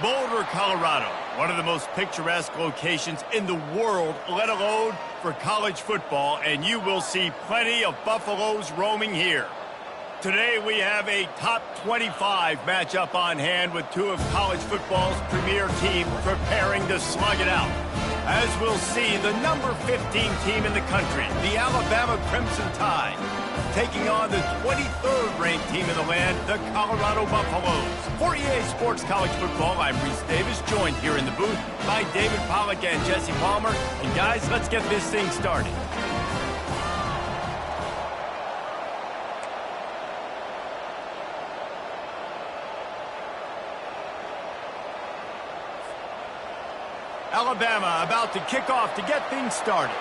Boulder, Colorado, one of the most picturesque locations in the world, let alone for college football, and you will see plenty of Buffaloes roaming here. Today we have a top 25 matchup on hand with two of college football's premier teams preparing to slug it out. As we'll see, the number 15 team in the country, the Alabama Crimson Tide, taking on the 23rd ranked team in the land, the Colorado Buffaloes. For EA Sports College Football, I'm Reese Davis, joined here in the booth by David Pollack and Jesse Palmer. And guys, let's get this thing started. Alabama about to kick off to get things started.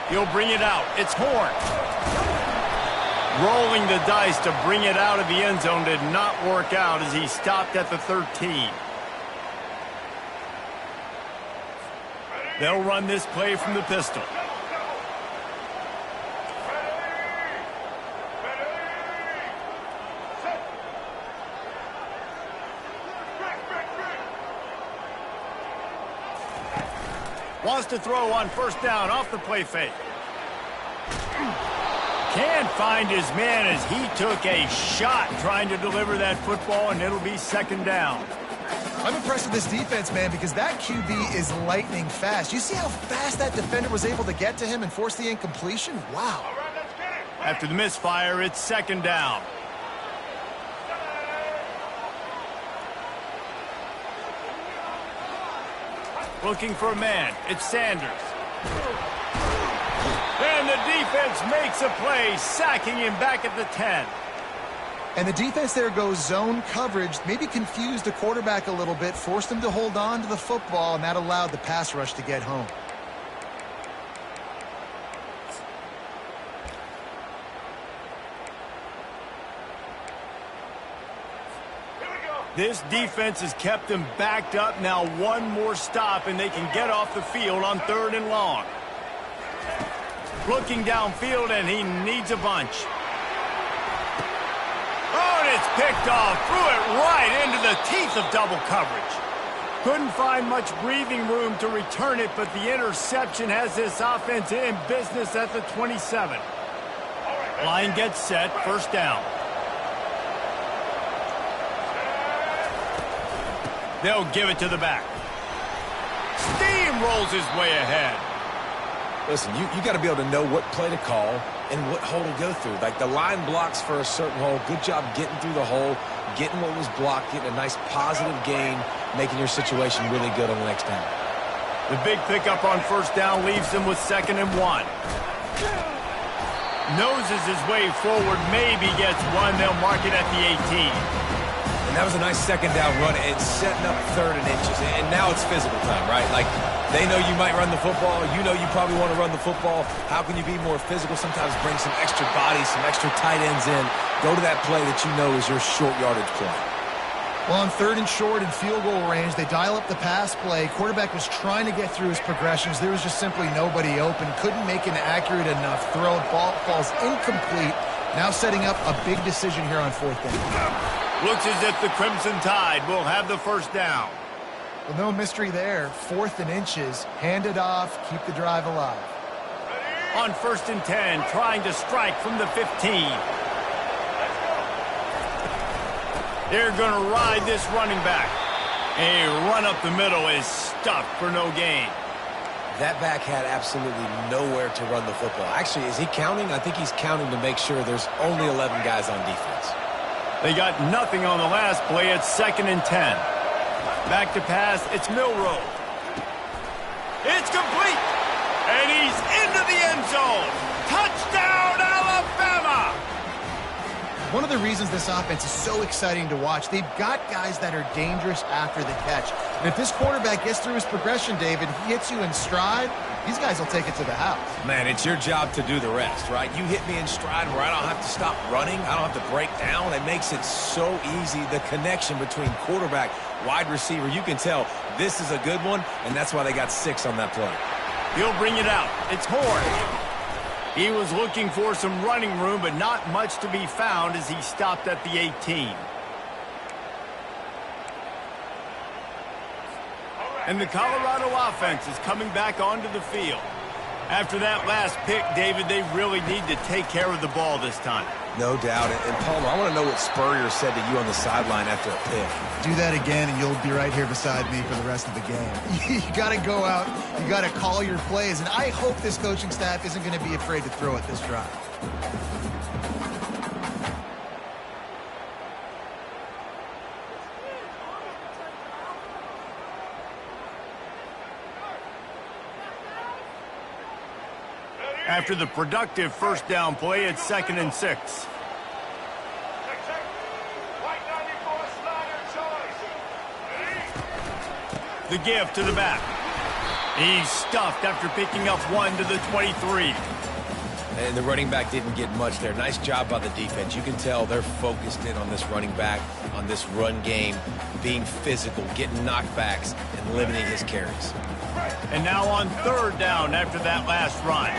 He'll bring it out. It's Horn. Rolling the dice to bring it out of the end zone did not work out as he stopped at the 13. They'll run this play from the pistol. Wants to throw on first down off the play fake. Can't find his man as he took a shot trying to deliver that football, and it'll be second down. I'm impressed with this defense, man, because that QB is lightning fast. You see how fast that defender was able to get to him and force the incompletion? Wow. After the misfire, it's second down. Looking for a man. It's Sanders. And the defense makes a play, sacking him back at the 10. And the defense there goes zone coverage, maybe confused the quarterback a little bit, forced him to hold on to the football, and that allowed the pass rush to get home. This defense has kept them backed up. Now one more stop, and they can get off the field on 3rd and long. Looking downfield, and he needs a bunch. Oh, and it's picked off. Threw it right into the teeth of double coverage. Couldn't find much breathing room to return it, but the interception has this offense in business at the 27. Line gets set, first down. They'll give it to the back. Steamrolls his way ahead. Listen, you got to be able to know what play to call and what hole to go through. Like the line blocks for a certain hole. Good job getting through the hole, getting what was blocked, getting a nice positive gain, making your situation really good on the next down. The big pickup on first down leaves them with 2nd and 1. Noses his way forward, maybe gets one. They'll mark it at the 18. And that was a nice second down run and setting up 3rd and inches. And now it's physical time, right? Like, they know you might run the football. You know you probably want to run the football. How can you be more physical? Sometimes bring some extra bodies, some extra tight ends in. Go to that play that you know is your short yardage play. Well, on 3rd and short and field goal range, they dial up the pass play. Quarterback was trying to get through his progressions. There was just simply nobody open. Couldn't make an accurate enough throw. Ball falls incomplete. Now setting up a big decision here on 4th down. Looks as if the Crimson Tide will have the first down. Well, no mystery there. 4th and inches. Hand it off. Keep the drive alive. On 1st and 10, trying to strike from the 15. They're going to ride this running back. A run up the middle is stuffed for no gain. That back had absolutely nowhere to run the football. Actually, is he counting? I think he's counting to make sure there's only 11 guys on defense. They got nothing on the last play. It's 2nd and 10. Back to pass. It's Milroe. It's complete. And he's into the end zone. Touchdown, Alabama! One of the reasons this offense is so exciting to watch, they've got guys that are dangerous after the catch. And if this quarterback gets through his progression, David, he hits you in stride, these guys will take it to the house. Man, it's your job to do the rest, right? You hit me in stride where I don't have to stop running. I don't have to break down. It makes it so easy, the connection between quarterback, wide receiver. You can tell this is a good one, and that's why they got 6 on that play. He'll bring it out. It's Horn. He was looking for some running room, but not much to be found as he stopped at the 18. And the Colorado offense is coming back onto the field. After that last pick, David, they really need to take care of the ball this time. No doubt. And Palmer, I want to know what Spurrier said to you on the sideline after a pick. Do that again, and you'll be right here beside me for the rest of the game. You got to go out. You got to call your plays. And I hope this coaching staff isn't going to be afraid to throw it this drive. After the productive first down play, it's 2nd and 6. The give to the back. He's stuffed after picking up 1 to the 23. And the running back didn't get much there. Nice job by the defense. You can tell they're focused in on this running back, on this run game, being physical, getting knockbacks, and limiting his carries. And now on 3rd down after that last run.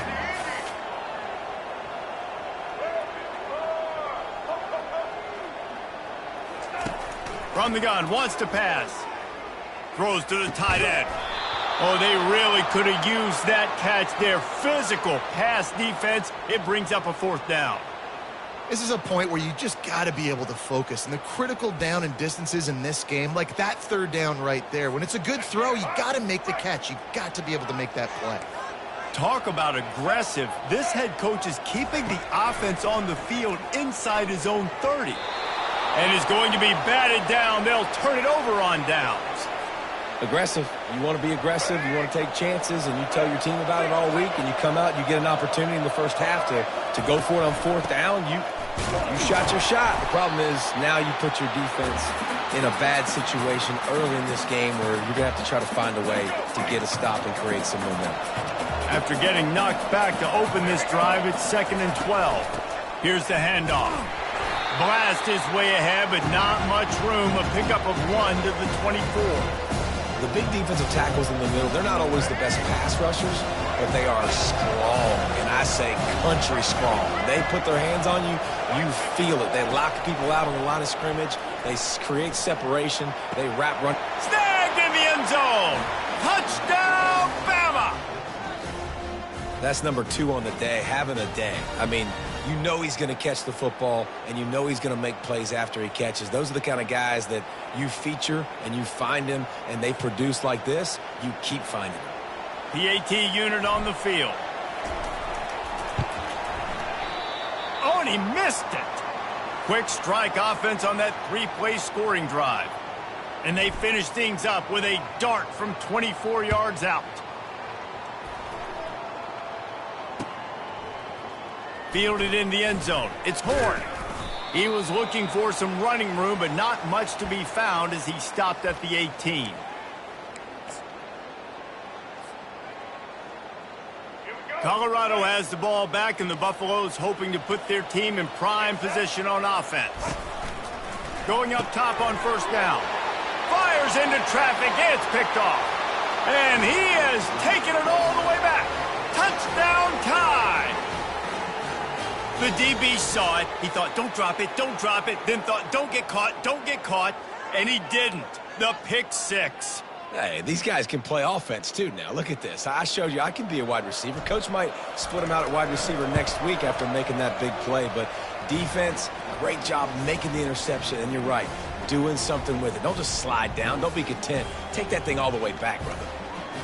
From the gun, wants to pass. Throws to the tight end. Oh, they really could have used that catch there. Physical pass defense. It brings up a 4th down. This is a point where you just got to be able to focus. And the critical down and distances in this game, like that 3rd down right there, when it's a good throw, you got to make the catch. You got to be able to make that play. Talk about aggressive. This head coach is keeping the offense on the field inside his own 30. And is going to be batted down. They'll turn it over on downs. Aggressive. You want to be aggressive. You want to take chances, and you tell your team about it all week, and you come out and you get an opportunity in the first half to go for it on 4th down. You shot your shot. The problem is now you put your defense in a bad situation early in this game where you're going to have to try to find a way to get a stop and create some momentum. After getting knocked back to open this drive, it's 2nd and 12. Here's the handoff. Blast his way ahead, but not much room. A pickup of 1 to the 24. The big defensive tackles in the middle, they're not always the best pass rushers, but they are strong, and I say country strong. They put their hands on you, you feel it. They lock people out on the line of scrimmage. They create separation. They wrap run. Snagged in the end zone. Touchdown, Bama. That's number 2 on the day, having a day. I mean, you know he's going to catch the football, and you know he's going to make plays after he catches. Those are the kind of guys that you feature and you find him, and they produce like this. You keep finding them. PAT unit on the field. Oh, and he missed it. Quick strike offense on that 3-play scoring drive. And they finish things up with a dart from 24 yards out. Fielded in the end zone. It's Horn. He was looking for some running room, but not much to be found as he stopped at the 18. Colorado has the ball back, and the Buffaloes hoping to put their team in prime position on offense. Going up top on 1st down. Fires into traffic. It's picked off. And he has taken it all the way back. Touchdown Tide. The DB saw it. He thought, don't drop it, don't drop it. Then thought, don't get caught. And he didn't. The pick 6. Hey, these guys can play offense, too, now. Look at this. I showed you I can be a wide receiver. Coach might split him out at wide receiver next week after making that big play. But defense, great job making the interception. And you're right, doing something with it. Don't just slide down. Don't be content. Take that thing all the way back, brother.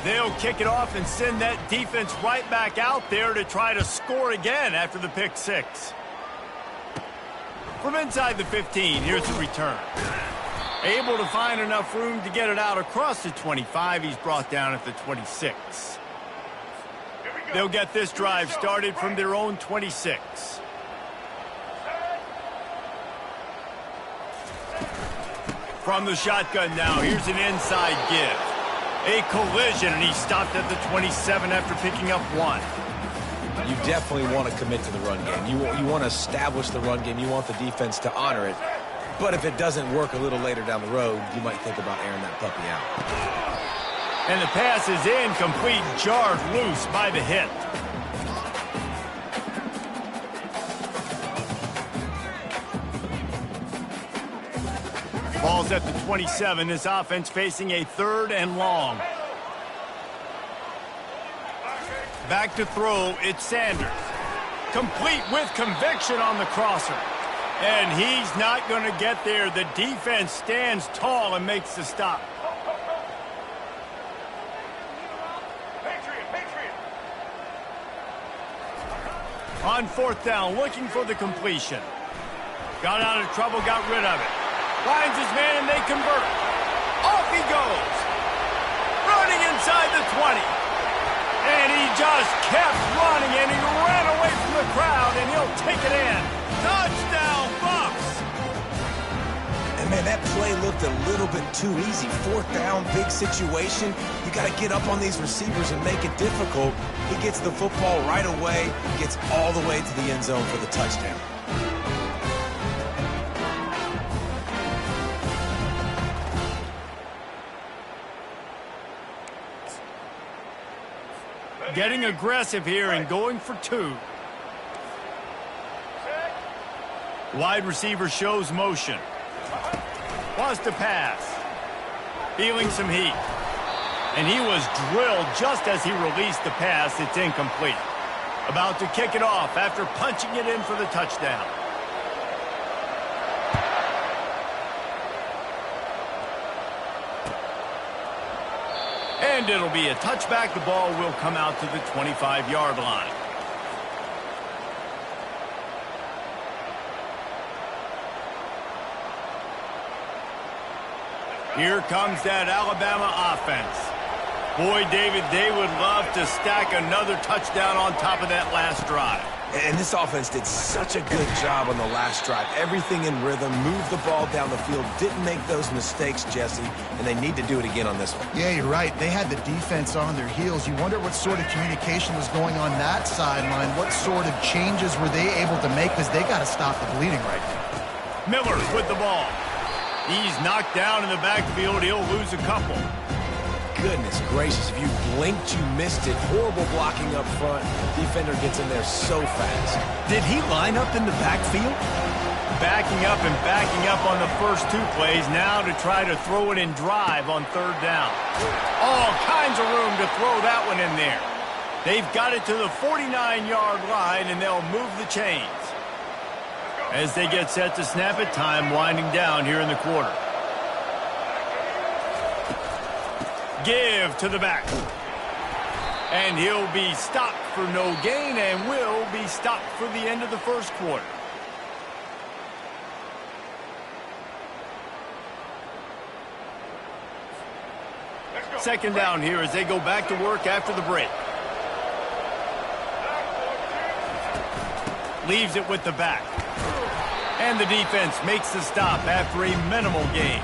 They'll kick it off and send that defense right back out there to try to score again after the pick 6. From inside the 15, here's the return. Able to find enough room to get it out across the 25. He's brought down at the 26. They'll get this drive started from their own 26. From the shotgun now, here's an inside give. A collision, and he stopped at the 27 after picking up 1. You definitely want to commit to the run game. You want to establish the run game. You want the defense to honor it. But if it doesn't work a little later down the road, you might think about airing that puppy out. And the pass is incomplete, jarred loose by the hit. Ball's at the 27. This offense facing a 3rd and long. Back to throw, it's Sanders. Complete with conviction on the crosser. And he's not going to get there. The defense stands tall and makes the stop. On 4th down, looking for the completion. Got out of trouble, got rid of it. Finds his man, and they convert. Off he goes. Running inside the 20. And he just kept running, and he ran away from the crowd, and he'll take it in. Touchdown, Bucs! And, man, that play looked a little bit too easy. 4th down, big situation. You got to get up on these receivers and make it difficult. He gets the football right away, gets all the way to the end zone for the touchdown. Getting aggressive here and going for 2. Wide receiver shows motion. Wants to pass. Feeling some heat. And he was drilled just as he released the pass. It's incomplete. About to kick it off after punching it in for the touchdown. And it'll be a touchback. The ball will come out to the 25-yard line. Here comes that Alabama offense. Boy, David, they would love to stack another touchdown on top of that last drive. And this offense did such a good job on the last drive. Everything in rhythm, moved the ball down the field, didn't make those mistakes, Jesse, and they need to do it again on this one. Yeah, you're right. They had the defense on their heels. You wonder what sort of communication was going on that sideline. What sort of changes were they able to make, because they got to stop the bleeding right now. Miller with the ball. He's knocked down in the backfield. He'll lose a couple. Goodness gracious, if you blinked, you missed it. Horrible blocking up front. Defender gets in there so fast. Did he line up in the backfield? Backing up and backing up on the first 2 plays, now to try to throw it in drive on 3rd down. All kinds of room to throw that one in there. They've got it to the 49-yard line, and they'll move the chains. As they get set to snap it, time winding down here in the quarter. Give to the back. And he'll be stopped for no gain and will be stopped for the end of the first quarter. Second down here as they go back to work after the break. Leaves it with the back. And the defense makes the stop after a minimal gain.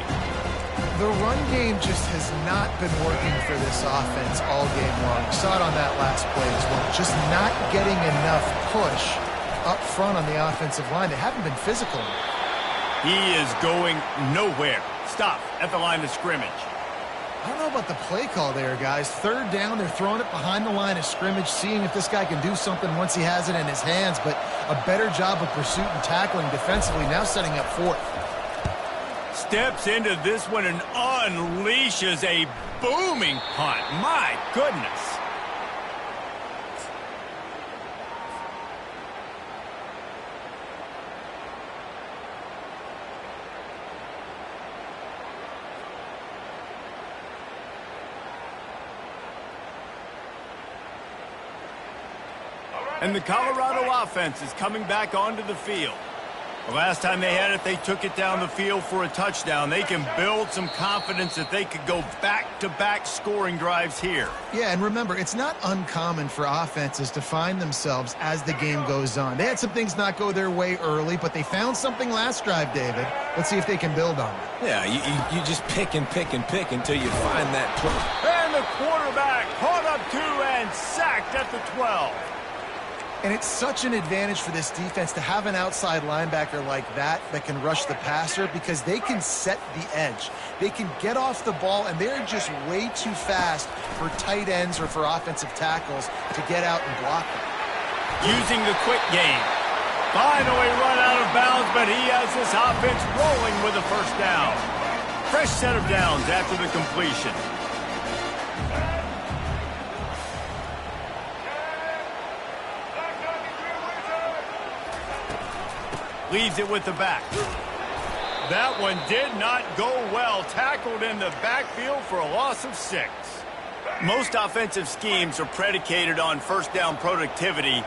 The run game just has not been working for this offense all game long. You saw it on that last play as well. Just not getting enough push up front on the offensive line. They haven't been physical. He is going nowhere. Stop at the line of scrimmage. I don't know about the play call there, guys. 3rd down, they're throwing it behind the line of scrimmage, seeing if this guy can do something once he has it in his hands, but a better job of pursuit and tackling defensively, now setting up 4th. Steps into this one and unleashes a booming punt. My goodness. And the Colorado offense is coming back onto the field. The last time they had it, they took it down the field for a touchdown. They can build some confidence that they could go back-to-back scoring drives here. Yeah, and remember, it's not uncommon for offenses to find themselves as the game goes on. They had some things not go their way early, but they found something last drive, David. Let's see if they can build on it. Yeah, you just pick and pick and pick until you find that play. And the quarterback caught up to and sacked at the 12. And it's such an advantage for this defense to have an outside linebacker like that can rush the passer, because they can set the edge. They can get off the ball, and they're just way too fast for tight ends or for offensive tackles to get out and block them. Using the quick game. Finally run out of bounds, but he has this offense rolling with a first down. Fresh set of downs after the completion. Leaves it with the back. That one did not go well. Tackled in the backfield for a loss of 6. Most offensive schemes are predicated on first down productivity.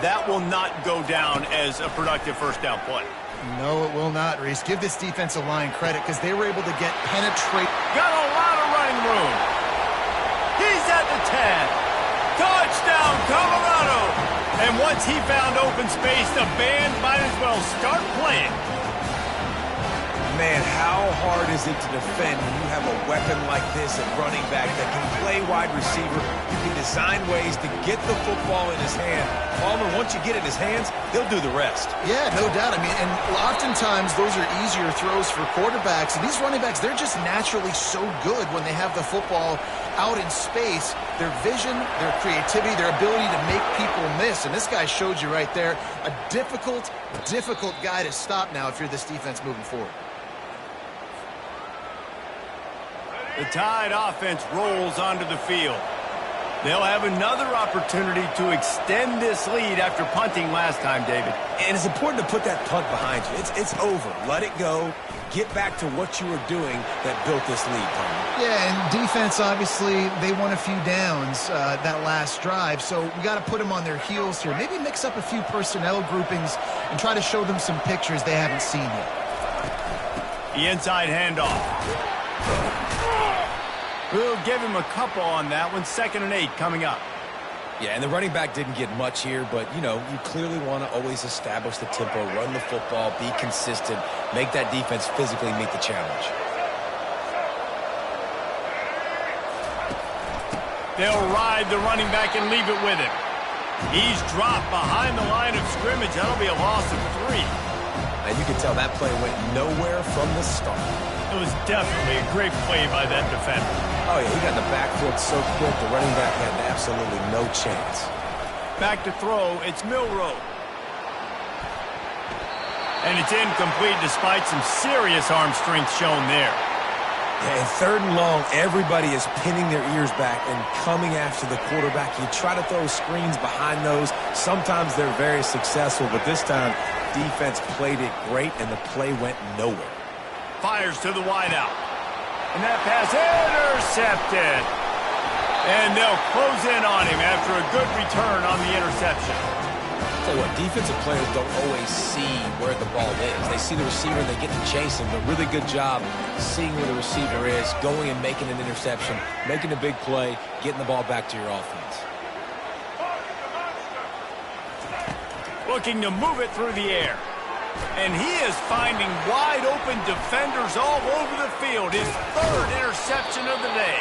That will not go down as a productive first down play. No, it will not, Reese. Give this defensive line credit because they were able to get penetrate. Got a lot of running room. He's at the 10. Touchdown, Colorado. And once he found open space, the band might as well start playing. Man, how hard is it to defend when you have a weapon like this at running back that can play wide receiver? You can design ways to get the football in his hand. Palmer, once you get it in his hands, he'll do the rest. Yeah, no doubt. I mean, and oftentimes those are easier throws for quarterbacks. And these running backs, they're just naturally so good when they have the football out in space. Their vision, their creativity, their ability to make people miss. And this guy showed you right there, a difficult guy to stop now if you're this defense moving forward. The Tide offense rolls onto the field. They'll have another opportunity to extend this lead after punting last time, David. And it's important to put that punt behind you. It's over. Let it go. Get back to what you were doing that built this lead, Palmer. Yeah, and defense, obviously, they won a few downs that last drive, so we got to put them on their heels here. Maybe mix up a few personnel groupings and try to show them some pictures they haven't seen yet. The inside handoff. We'll give him a couple on that one. 2nd and 8 coming up. Yeah, and the running back didn't get much here, but, you know, you clearly want to always establish the tempo, run the football, be consistent, make that defense physically meet the challenge. They'll ride the running back and leave it with him. He's dropped behind the line of scrimmage. That'll be a loss of 3. And you can tell that play went nowhere from the start. It was definitely a great play by that defender. Oh, yeah, he got in the backfield so quick, the running back had absolutely no chance. Back to throw, it's Milroe. And it's incomplete despite some serious arm strength shown there. Yeah, and 3rd and long, everybody is pinning their ears back and coming after the quarterback. You try to throw screens behind those. Sometimes they're very successful, but this time, defense played it great, and the play went nowhere. Fires to the wideout. And that pass intercepted. And they'll close in on him after a good return on the interception. Tell you what, defensive players don't always see where the ball is. They see the receiver and they get to chase him. But really good job seeing where the receiver is, going and making an interception, making a big play, getting the ball back to your offense. Looking to move it through the air. And he is finding wide-open defenders all over the field. His 3rd interception of the day.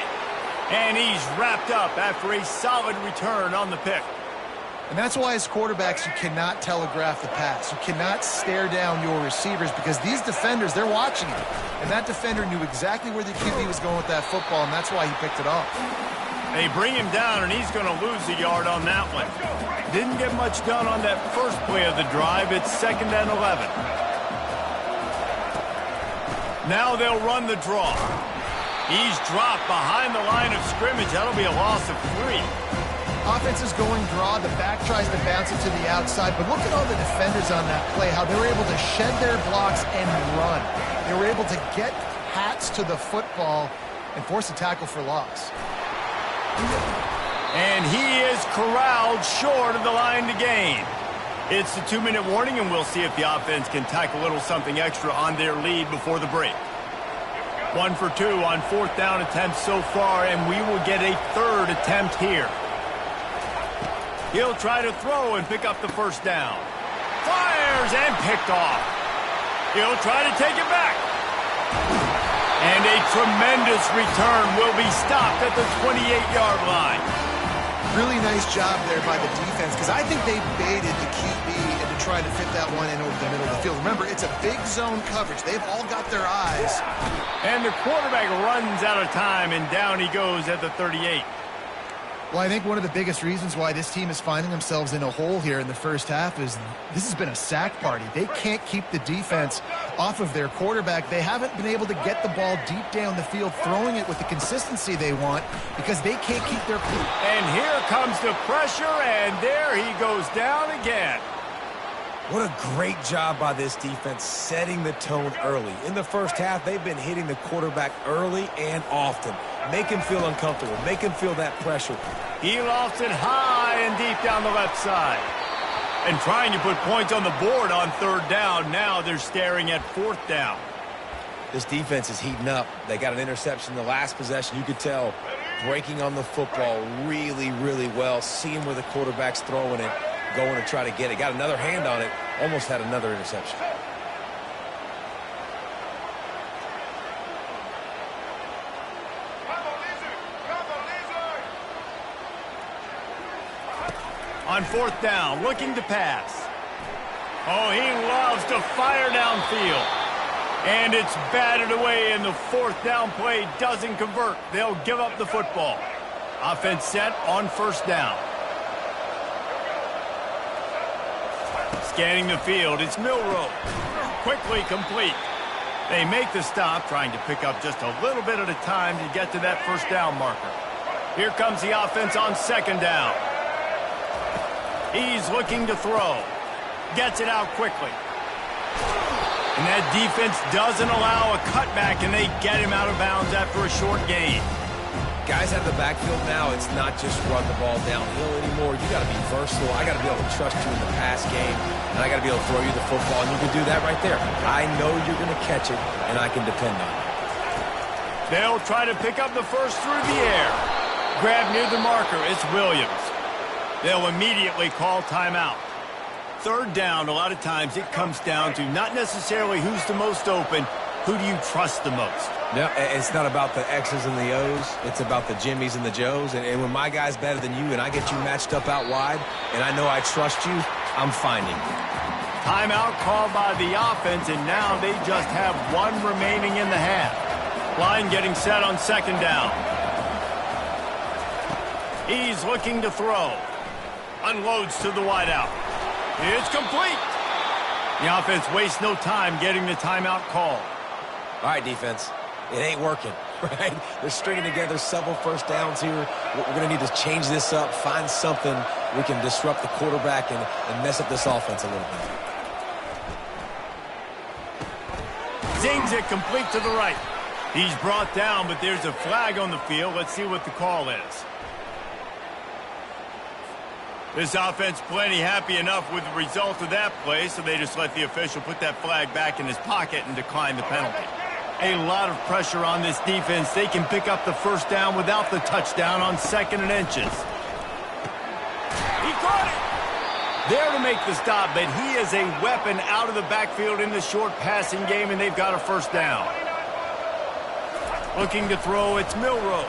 And he's wrapped up after a solid return on the pick. And that's why as quarterbacks, you cannot telegraph the pass. You cannot stare down your receivers because these defenders, they're watching it. And that defender knew exactly where the QB was going with that football, and that's why he picked it off. They bring him down, and he's going to lose a yard on that one. Didn't get much done on that first play of the drive. It's 2nd and 11. Now they'll run the draw. He's dropped behind the line of scrimmage. That'll be a loss of 3. Offense is going draw. The back tries to bounce it to the outside. But look at all the defenders on that play, how they were able to shed their blocks and run. They were able to get hats to the football and force a tackle for loss. And he is corralled short of the line to gain. It's the 2-minute warning, and we'll see if the offense can tack a little something extra on their lead before the break. 1 for 2 on 4th down attempts so far, and we will get a 3rd attempt here. He'll try to throw and pick up the first down. Fires and picked off. He'll try to take it back. And a tremendous return will be stopped at the 28-yard line. Really nice job there by the defense because I think they baited the QB into trying to fit that one in over the middle of the field. Remember, it's a big zone coverage. They've all got their eyes. And the quarterback runs out of time, and down he goes at the 38. Well, I think one of the biggest reasons why this team is finding themselves in a hole here in the first half is this has been a sack party. They can't keep the defense off of their quarterback. They haven't been able to get the ball deep down the field, throwing it with the consistency they want because they can't keep their... And here comes the pressure, and there he goes down again. What a great job by this defense setting the tone early. In the first half, they've been hitting the quarterback early and often. Make him feel uncomfortable. Make him feel that pressure. He lofts it high and deep down the left side. And trying to put points on the board on third down. Now they're staring at fourth down. This defense is heating up. They got an interception the last possession. You could tell breaking on the football really, really well. Seeing where the quarterback's throwing it. Going to try to get it. Got another hand on it. Almost had another interception. On fourth down, looking to pass. Oh, he loves to fire downfield. And it's batted away, and the fourth down play doesn't convert. They'll give up the football. Offense set on first down. Scanning the field, it's Milroe. Quickly complete. They make the stop, trying to pick up just a little bit at a time to get to that first down marker. Here comes the offense on second down. He's looking to throw. Gets it out quickly. And that defense doesn't allow a cutback, and they get him out of bounds after a short gain. Guys out of the backfield now, it's not just run the ball downhill anymore. You got to be versatile. I got to be able to trust you in the pass game, and I got to be able to throw you the football, and you can do that right there. I know you're going to catch it, and I can depend on it. They'll try to pick up the first through the air. Grab near the marker. It's Williams. They'll immediately call timeout. Third down, a lot of times it comes down to not necessarily who's the most open, who do you trust the most? No, it's not about the X's and the O's. It's about the Jimmies and the Joes. And when my guy's better than you and I get you matched up out wide and I know I trust you, I'm finding you. Timeout called by the offense, and now they just have one remaining in the half. Line getting set on second down. He's looking to throw. Unloads to the wideout. It's complete. The offense wastes no time getting the timeout call. All right, defense. It ain't working, right? They're stringing together several first downs here. We're going to need to change this up, find something we can disrupt the quarterback and mess up this offense a little bit. Zings it complete to the right. He's brought down, but there's a flag on the field. Let's see what the call is. This offense plenty happy enough with the result of that play, so they just let the official put that flag back in his pocket and decline the penalty. A lot of pressure on this defense. They can pick up the first down without the touchdown on second and inches. He caught it! There to make the stop, but he is a weapon out of the backfield in the short passing game, and they've got a first down. Looking to throw, it's Milroe.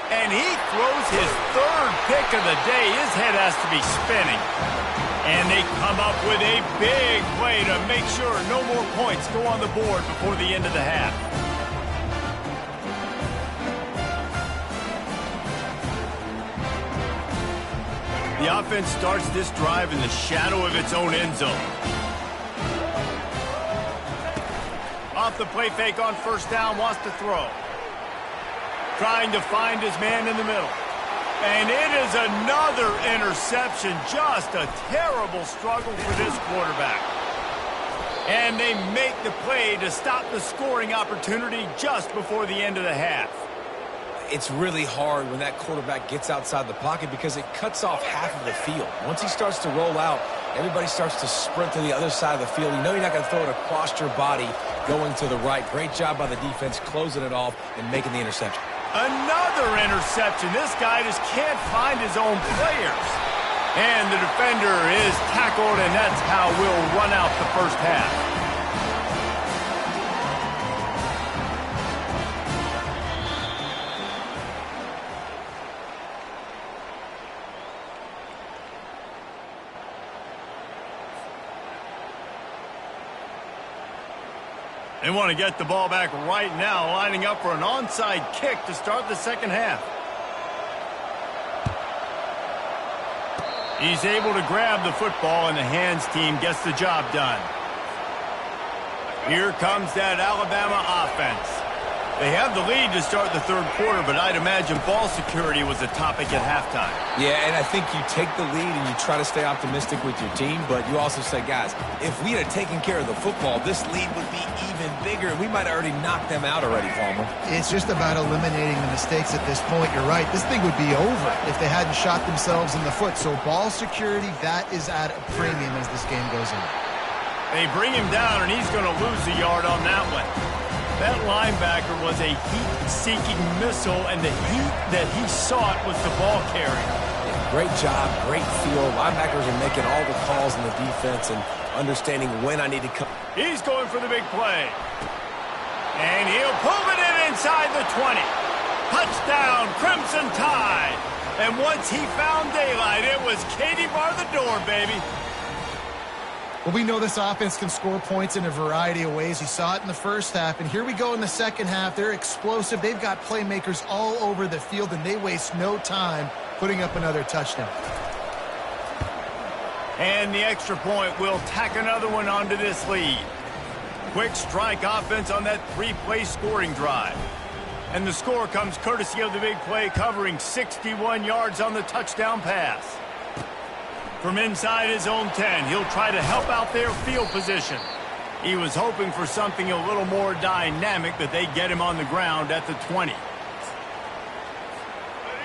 And he throws his third pick of the day. His head has to be spinning. And they come up with a big play to make sure no more points go on the board before the end of the half. The offense starts this drive in the shadow of its own end zone. Off the play fake on first down, wants to throw. Trying to find his man in the middle. And it is another interception. Just a terrible struggle for this quarterback. And they make the play to stop the scoring opportunity just before the end of the half. It's really hard when that quarterback gets outside the pocket because it cuts off half of the field. Once he starts to roll out, everybody starts to sprint to the other side of the field. You know you're not going to throw it across your body going to the right. Great job by the defense closing it off and making the interception. Another interception. This guy just can't find his own players. And the defender is tackled, and that's how we'll run out the first half. They want to get the ball back right now, lining up for an onside kick to start the second half. He's able to grab the football, and the hands team gets the job done. Here comes that Alabama offense. They have the lead to start the third quarter, but I'd imagine ball security was a topic at halftime. Yeah, and I think you take the lead and you try to stay optimistic with your team, but you also say, guys, if we had taken care of the football, this lead would be even bigger. We might have already knocked them out already, Palmer. It's just about eliminating the mistakes at this point. You're right. This thing would be over if they hadn't shot themselves in the foot. So ball security, that is at a premium as this game goes on. They bring him down, and he's going to lose a yard on that one. That linebacker was a heat-seeking missile, and the heat that he sought was the ball carrier. Yeah, great job, great feel. Linebackers are making all the calls in the defense and understanding when I need to come. He's going for the big play. And he'll pull it in inside the 20. Touchdown, Crimson Tide. And once he found daylight, it was Katie bar the door, baby. Well, we know this offense can score points in a variety of ways. You saw it in the first half, and here we go in the second half. They're explosive. They've got playmakers all over the field, and they waste no time putting up another touchdown. And the extra point will tack another one onto this lead. Quick strike offense on that three-play scoring drive. And the score comes courtesy of the big play, covering 61 yards on the touchdown pass. From inside his own 10, he'll try to help out their field position. He was hoping for something a little more dynamic, but they get him on the ground at the 20.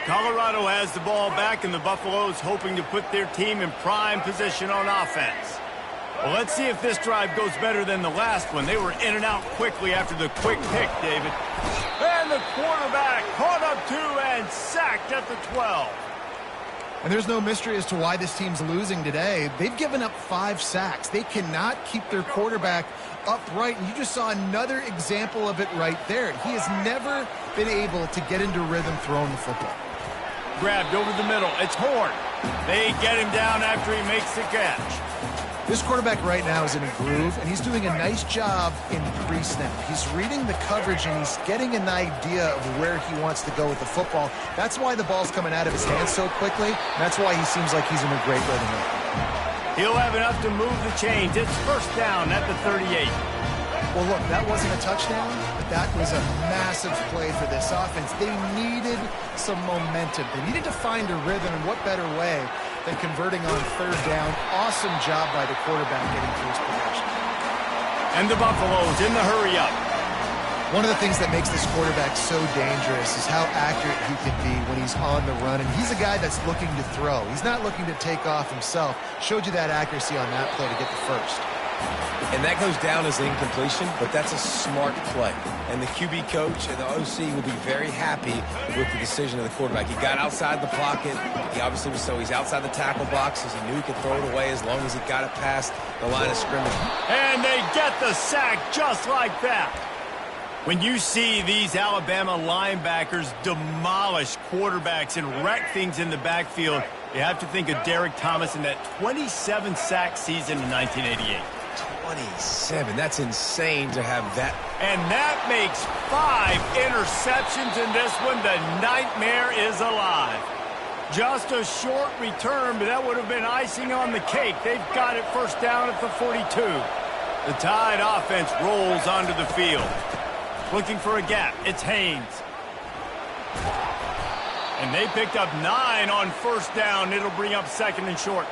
Colorado has the ball back, and the Buffaloes hoping to put their team in prime position on offense. Well, let's see if this drive goes better than the last one. They were in and out quickly after the quick pick, David. And the quarterback caught up two and sacked at the 12. And there's no mystery as to why this team's losing today. They've given up 5 sacks. They cannot keep their quarterback upright, and you just saw another example of it right there. He has never been able to get into rhythm throwing the football. Grabbed over the middle. It's Horn. They get him down after he makes the catch. This quarterback right now is in a groove, and he's doing a nice job in pre-snap. He's reading the coverage, and he's getting an idea of where he wants to go with the football. That's why the ball's coming out of his hands so quickly. That's why he seems like he's in a great rhythm. He'll have enough to move the chains. It's first down at the 38. Well, look, that wasn't a touchdown, but that was a massive play for this offense. They needed some momentum. They needed to find a rhythm, and what better way than converting on third down. Awesome job by the quarterback getting through his progression. And the Buffaloes in the hurry up. One of the things that makes this quarterback so dangerous is how accurate he can be when he's on the run. And he's a guy that's looking to throw. He's not looking to take off himself. Showed you that accuracy on that play to get the first. And that goes down as incompletion, but that's a smart play. And the QB coach and the OC will be very happy with the decision of the quarterback. He got outside the pocket. He obviously was he's outside the tackle boxes. He knew he could throw it away as long as he got it past the line of scrimmage. And they get the sack just like that. When you see these Alabama linebackers demolish quarterbacks and wreck things in the backfield, you have to think of Derek Thomas in that 27-sack season in 1988. 27. That's insane to have that. And that makes 5 interceptions in this one. The nightmare is alive. Just a short return, but that would have been icing on the cake. They've got it first down at the 42. The Tide offense rolls onto the field. Looking for a gap. It's Haynes. And they picked up 9 on first down. It'll bring up second and short.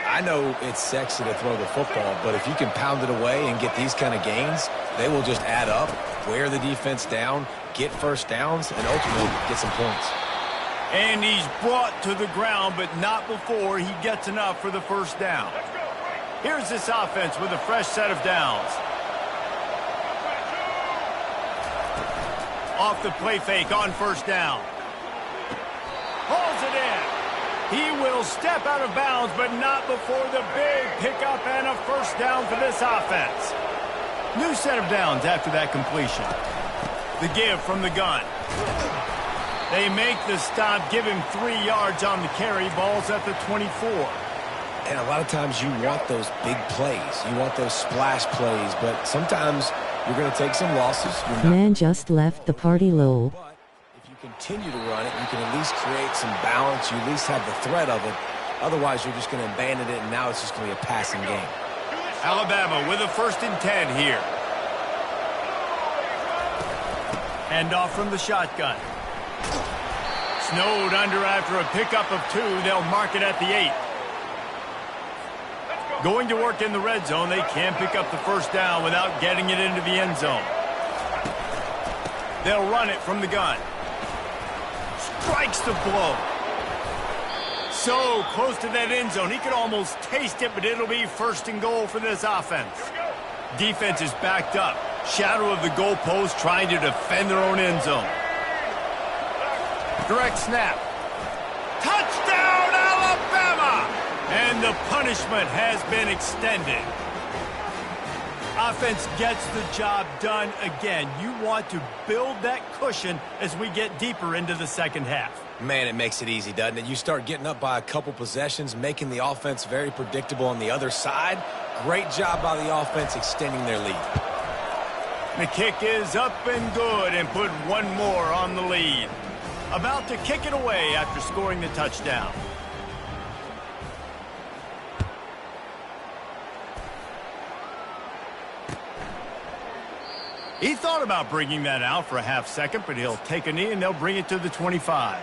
I know it's sexy to throw the football, but if you can pound it away and get these kind of gains, they will just add up, wear the defense down, get first downs, and ultimately get some points. And he's brought to the ground, but not before he gets enough for the first down. Here's this offense with a fresh set of downs. Off the play fake on first down. Hauls it in. He will step out of bounds, but not before the big pickup and a first down for this offense. New set of downs after that completion. The give from the gun. They make the stop, give him 3 yards on the carry. Ball's at the 24. And a lot of times you want those big plays. You want those splash plays, but sometimes you're going to take some losses. Man just left the party low. But if you continue to run it, you can at least create some balance. You at least have the threat of it. Otherwise, you're just going to abandon it, and now it's just going to be a passing game. Alabama with a 1st and 10 here. Handoff from the shotgun. Snowed under after a pickup of 2. They'll mark it at the 8. Going to work in the red zone. They can't pick up the 1st down without getting it into the end zone. They'll run it from the gun. Strikes the blow. So close to that end zone. He could almost taste it, but it'll be 1st and goal for this offense. Defense is backed up. Shadow of the goalpost trying to defend their own end zone. Direct snap. Touchdown, Alabama! And the punishment has been extended. Offense gets the job done again. You want to build that cushion as we get deeper into the second half. Man, it makes it easy, doesn't it? You start getting up by a couple possessions, making the offense very predictable on the other side. Great job by the offense extending their lead. The kick is up and good and put one more on the lead. About to kick it away after scoring the touchdown. He thought about bringing that out for a half second, but he'll take a knee and they'll bring it to the 25.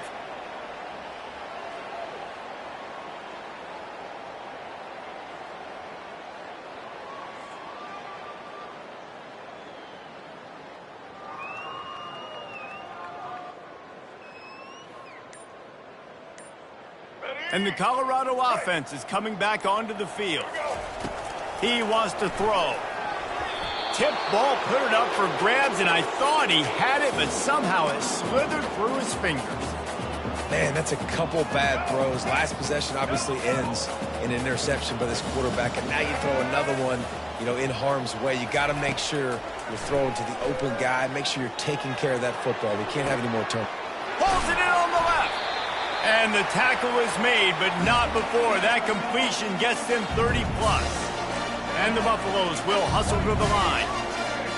And the Colorado offense is coming back onto the field. He wants to throw. Tip ball, put it up for grabs, and I thought he had it, but somehow it slithered through his fingers. Man, that's a couple bad throws. Last possession obviously ends in an interception by this quarterback, and now you throw another one, in harm's way. You got to make sure you're throwing to the open guy. Make sure you're taking care of that football. We can't have any more turnovers. Pulls it in on the left. And the tackle is made, but not before that completion gets them 30-plus. And the Buffaloes will hustle to the line.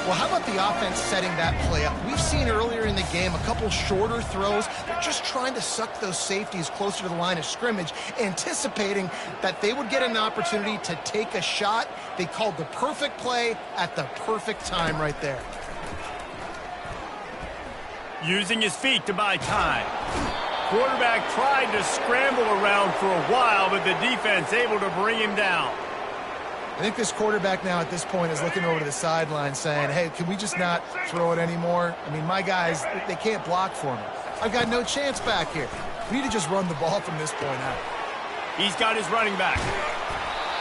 Well, how about the offense setting that play up? We've seen earlier in the game a couple shorter throws. They're just trying to suck those safeties closer to the line of scrimmage, anticipating that they would get an opportunity to take a shot. They called the perfect play at the perfect time right there. Using his feet to buy time. Quarterback tried to scramble around for a while, but the defense able to bring him down. I think this quarterback now at this point is looking over to the sideline saying, hey, can we just not throw it anymore? I mean, my guys, they can't block for me. I've got no chance back here. We need to just run the ball from this point out. He's got his running back.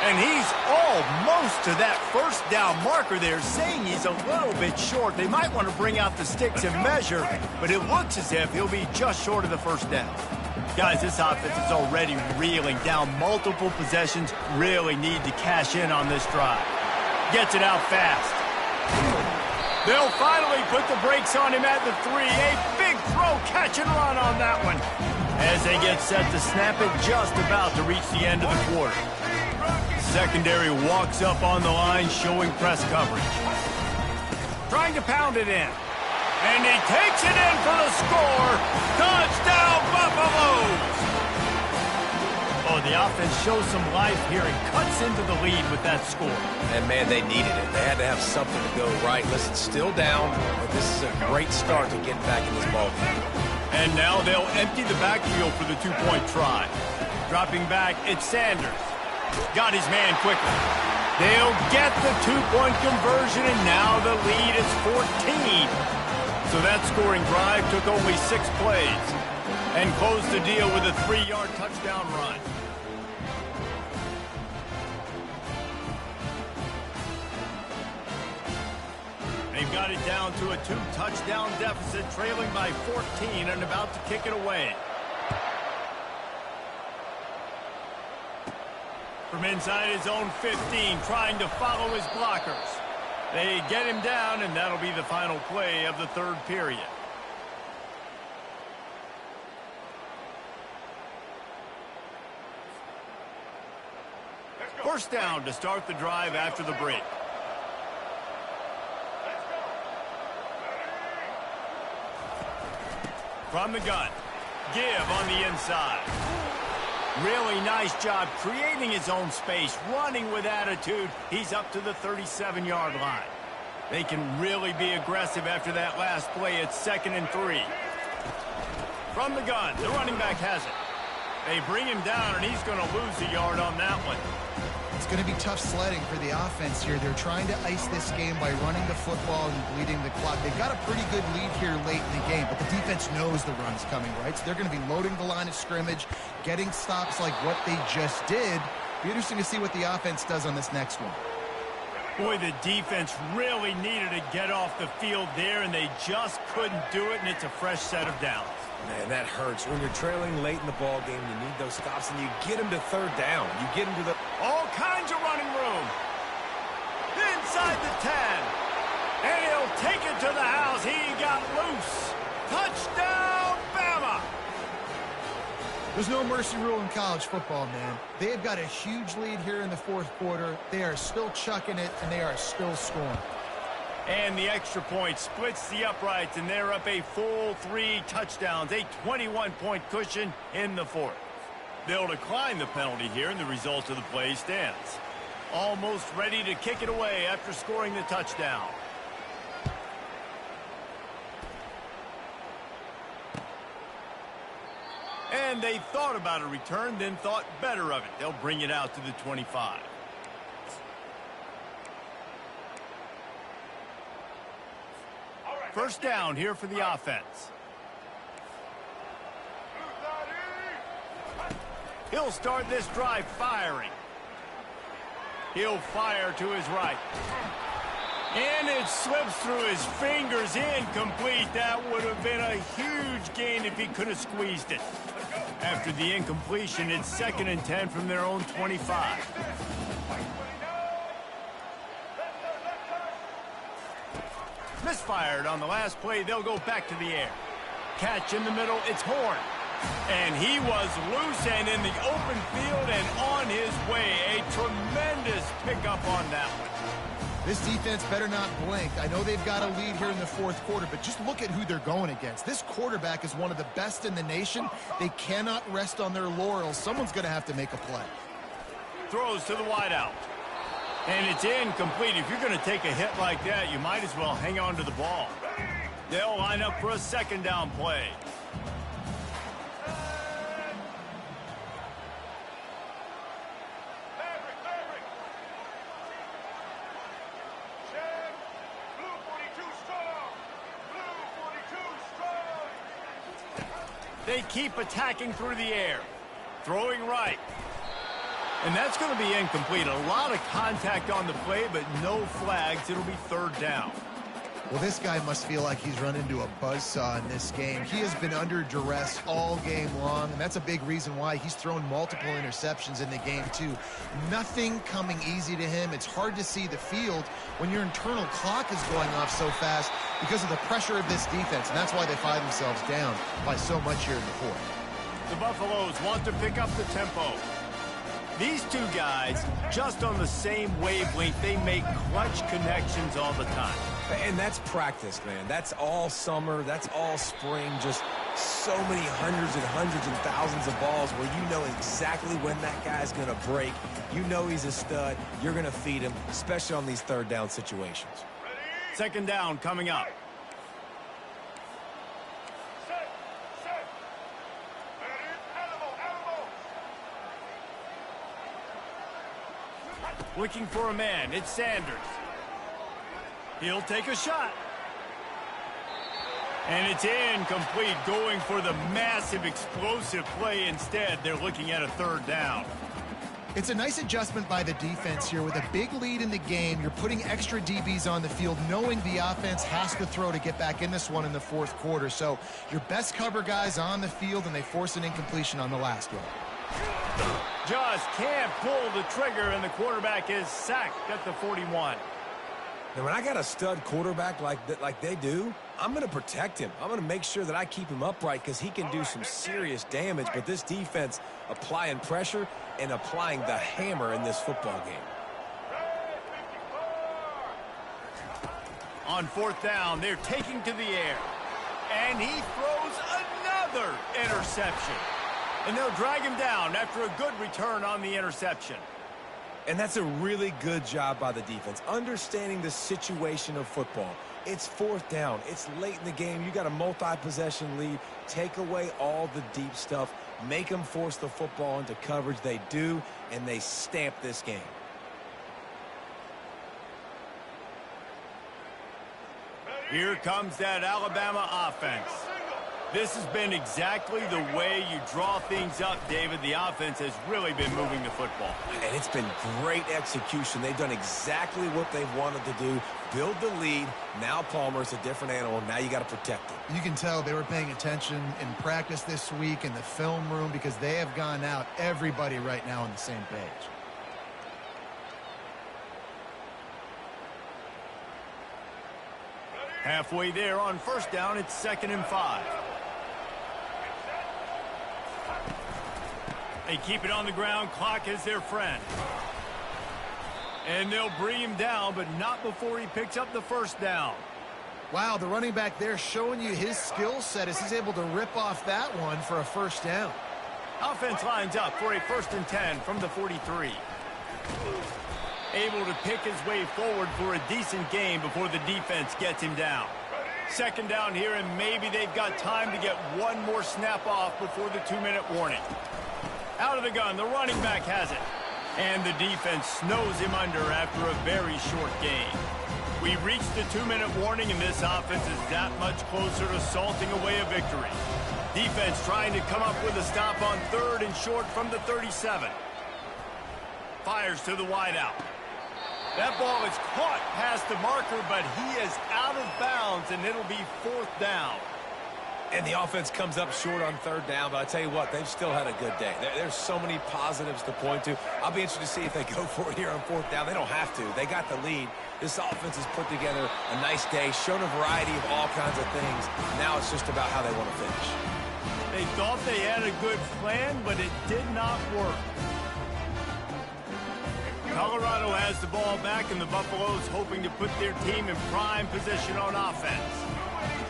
And he's almost to that 1st down marker there, saying he's a little bit short. They might want to bring out the sticks and measure, but it looks as if he'll be just short of the 1st down. Guys, this offense is already reeling down multiple possessions. Really need to cash in on this drive. Gets it out fast. They'll finally put the brakes on him at the 3. A big throw, catch and run on that one. As they get set to snap it, just about to reach the end of the quarter. Secondary walks up on the line, showing press coverage. Trying to pound it in. And he takes it in for the score. Touchdown, Buffaloes! Oh, the offense shows some life here and cuts into the lead with that score. And, man, they needed it. They had to have something to go right. Listen, still down, but this is a great start to getting back in this ballgame. And now they'll empty the backfield for the 2-point try. Dropping back, it's Sanders. Got his man quickly. They'll get the 2-point conversion, and now the lead is 14. So that scoring drive took only 6 plays and closed the deal with a 3-yard touchdown run. They've got it down to a 2-touchdown deficit, trailing by 14 and about to kick it away. From inside his own 15, trying to follow his blockers. They get him down, and that'll be the final play of the 3rd period. First down to start the drive after the break. From the gun. Give on the inside. Really nice job creating his own space, running with attitude. He's up to the 37-yard line. They can really be aggressive after that last play. It's 2nd and 3. From the gun, the running back has it. They bring him down, and he's going to lose a yard on that one. It's going to be tough sledding for the offense here. They're trying to ice this game by running the football and bleeding the clock. They've got a pretty good lead here late in the game, but the defense knows the run's coming, right? So they're going to be loading the line of scrimmage, getting stops like what they just did. Be interesting to see what the offense does on this next one. Boy, the defense really needed to get off the field there, and they just couldn't do it, and it's a fresh set of downs. Man, that hurts. When you're trailing late in the ball game, you need those stops, and you get them to 3rd down. You get them to the... All kinds of running room. Inside the 10. And he'll take it to the house. He got loose. Touchdown, Bama. There's no mercy rule in college football, man. They've got a huge lead here in the 4th quarter. They are still chucking it, and they are still scoring. And the extra point splits the uprights, and they're up a full 3 touchdowns, a 21-point cushion in the 4th. They'll decline the penalty here, and the result of the play stands. Almost ready to kick it away after scoring the touchdown. And they thought about a return, then thought better of it. They'll bring it out to the 25. First down here for the offense. He'll start this drive firing. He'll fire to his right. And it slips through his fingers, incomplete. That would have been a huge gain if he could have squeezed it. After the incompletion, it's 2nd and 10 from their own 25. Misfired on the last play. They'll go back to the air. Catch in the middle. It's Horn. And he was loose and in the open field and on his way. A tremendous pickup on that one. This defense better not blink. I know they've got a lead here in the 4th quarter, but just look at who they're going against. This quarterback is one of the best in the nation. They cannot rest on their laurels. Someone's going to have to make a play. Throws to the wideout. And it's incomplete. If you're going to take a hit like that, you might as well hang on to the ball. They'll line up for a 2nd down play. They keep attacking through the air. Throwing right. And that's going to be incomplete. A lot of contact on the play, but no flags. It'll be 3rd down. Well, this guy must feel like he's run into a buzzsaw in this game. He has been under duress all game long, and that's a big reason why he's thrown multiple interceptions in the game, too. Nothing coming easy to him. It's hard to see the field when your internal clock is going off so fast because of the pressure of this defense, and that's why they find themselves down by so much here in the 4th. The Buffaloes want to pick up the tempo. These two guys, just on the same wavelength, they make clutch connections all the time. And that's practice, man. That's all summer. That's all spring. Just so many hundreds and thousands of balls where you know exactly when that guy's going to break. You know he's a stud. You're going to feed him, especially on these 3rd down situations. 2nd down coming up. Looking for a man. It's Sanders. He'll take a shot. And it's incomplete, going for the massive explosive play instead. They're looking at a 3rd down. It's a nice adjustment by the defense here. With a big lead in the game, you're putting extra DBs on the field, knowing the offense has to throw to get back in this one in the 4th quarter. So your best cover guys on the field, and they force an incompletion on the last one. Just can't pull the trigger, and the quarterback is sacked at the 41. Now, when I got a stud quarterback like they do, I'm going to protect him. I'm going to make sure that I keep him upright because he can do some serious damage. But this defense applying pressure and applying the hammer in this football game. On 4th down, they're taking to the air. And he throws another interception. And they'll drag him down after a good return on the interception. And that's a really good job by the defense, understanding the situation of football. It's fourth down. It's late in the game. You got a multi-possession lead. Take away all the deep stuff. Make them force the football into coverage. They do, and they stamp this game. Here comes that Alabama offense. This has been exactly the way you draw things up, David. The offense has really been moving the football. And it's been great execution. They've done exactly what they've wanted to do. Build the lead. Now Palmer's a different animal. Now you got to protect him. You can tell they were paying attention in practice this week in the film room because they have gone out, everybody right now on the same page. Halfway there on first down, it's 2nd and 5. They keep it on the ground. Clock is their friend. And they'll bring him down, but not before he picks up the first down. Wow, the running back there showing you his skill set as he's able to rip off that one for a first down. Offense lines up for a 1st and 10 from the 43. Able to pick his way forward for a decent game before the defense gets him down. 2nd down here, and maybe they've got time to get one more snap off before the 2-minute warning. Out of the gun, the running back has it. And the defense snows him under after a very short game. We reached the 2-minute warning, and this offense is that much closer to salting away a victory. Defense trying to come up with a stop on 3rd and short from the 37. Fires to the wideout. That ball is caught past the marker, but he is out of bounds, and it'll be 4th down. And the offense comes up short on 3rd down, but I tell you what, they've still had a good day. There's so many positives to point to. I'll be interested to see if they go for it here on 4th down. They don't have to. They got the lead. This offense has put together a nice day, shown a variety of all kinds of things. Now it's just about how they want to finish. They thought they had a good plan, but it did not work. Colorado has the ball back, and the Buffaloes hoping to put their team in prime position on offense.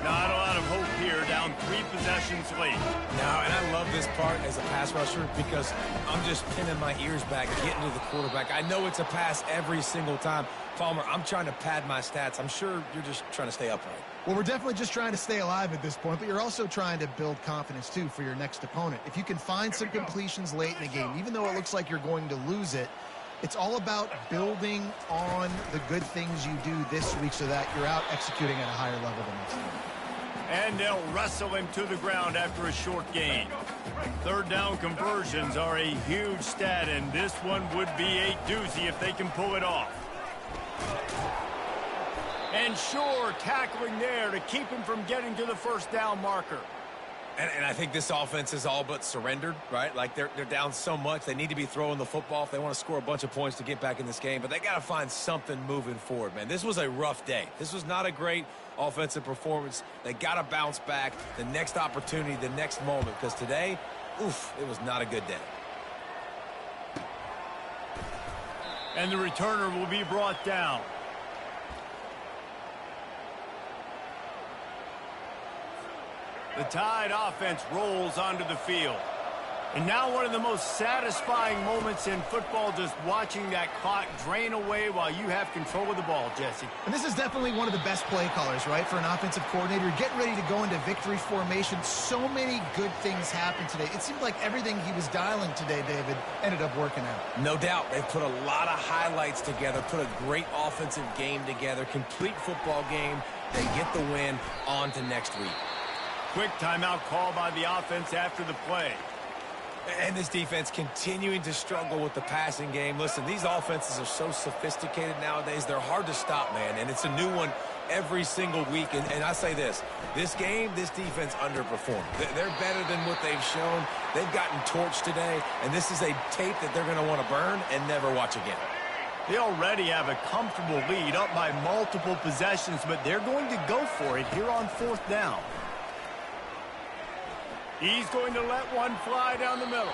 Not a lot of hope here, down 3 possessions late. No, and I love this part as a pass rusher because I'm just pinning my ears back, getting to the quarterback. I know it's a pass every single time. Palmer, I'm trying to pad my stats. I'm sure you're just trying to stay upright. Well, we're definitely just trying to stay alive at this point, but you're also trying to build confidence, too, for your next opponent. If you can find some completions late in the game, even though it looks like you're going to lose it, it's all about building on the good things you do this week so that you're out executing at a higher level the next time. And they'll wrestle him to the ground after a short gain. 3rd down conversions are a huge stat, and this one would be a doozy if they can pull it off. And sure, tackling there to keep him from getting to the 1st down marker. And I think this offense is all but surrendered, right? Like they're down so much. They need to be throwing the football if they want to score a bunch of points to get back in this game. But they got to find something moving forward, man. This was a rough day. This was not a great offensive performance. They got to bounce back the next opportunity, the next moment. Because today, oof, it was not a good day. And the returner will be brought down. The Tide offense rolls onto the field. And now one of the most satisfying moments in football, just watching that clock drain away while you have control of the ball, Jesse. And this is definitely one of the best play callers, right, for an offensive coordinator. Getting ready to go into victory formation. So many good things happened today. It seemed like everything he was dialing today, David, ended up working out. No doubt. They've put a lot of highlights together, put a great offensive game together, complete football game. They get the win on to next week. Quick timeout call by the offense after the play. And this defense continuing to struggle with the passing game. Listen, these offenses are so sophisticated nowadays. They're hard to stop, man. And it's a new one every single week. And I say this game, this defense underperformed. They're better than what they've shown. They've gotten torched today. And this is a tape that they're going to want to burn and never watch again. They already have a comfortable lead up by multiple possessions, but they're going to go for it here on 4th down. He's going to let one fly down the middle.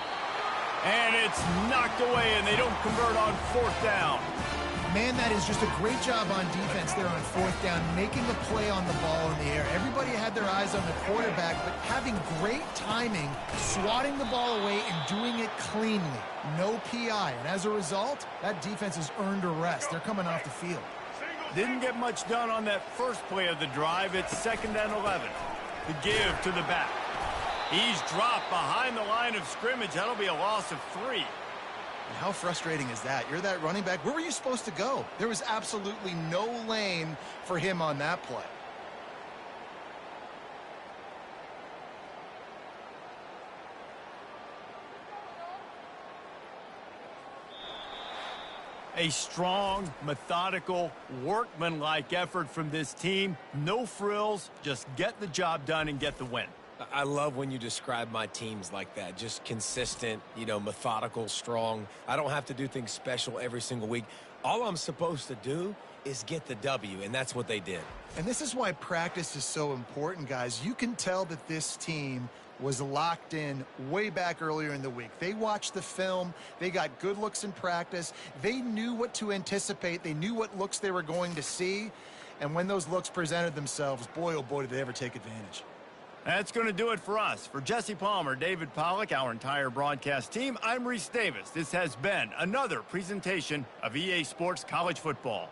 And it's knocked away, and they don't convert on 4th down. Man, that is just a great job on defense there on fourth down, making a play on the ball in the air. Everybody had their eyes on the quarterback, but having great timing, swatting the ball away and doing it cleanly. No PI. And as a result, that defense has earned a rest. They're coming off the field. Didn't get much done on that first play of the drive. It's 2nd and 11. The give to the back. He's dropped behind the line of scrimmage. That'll be a loss of 3. And how frustrating is that? You're that running back. Where were you supposed to go? There was absolutely no lane for him on that play. A strong, methodical, workmanlike effort from this team. No frills, just get the job done and get the win. I love when you describe my teams like that. Just consistent, methodical, strong. I don't have to do things special every single week. All I'm supposed to do is get the W, and that's what they did. And this is why practice is so important, guys. You can tell that this team was locked in way back earlier in the week. They watched the film. They got good looks in practice. They knew what to anticipate. They knew what looks they were going to see. And when those looks presented themselves, boy, oh boy, did they ever take advantage. That's going to do it for us. For Jesse Palmer, David Pollack, our entire broadcast team, I'm Reese Davis. This has been another presentation of EA Sports College Football.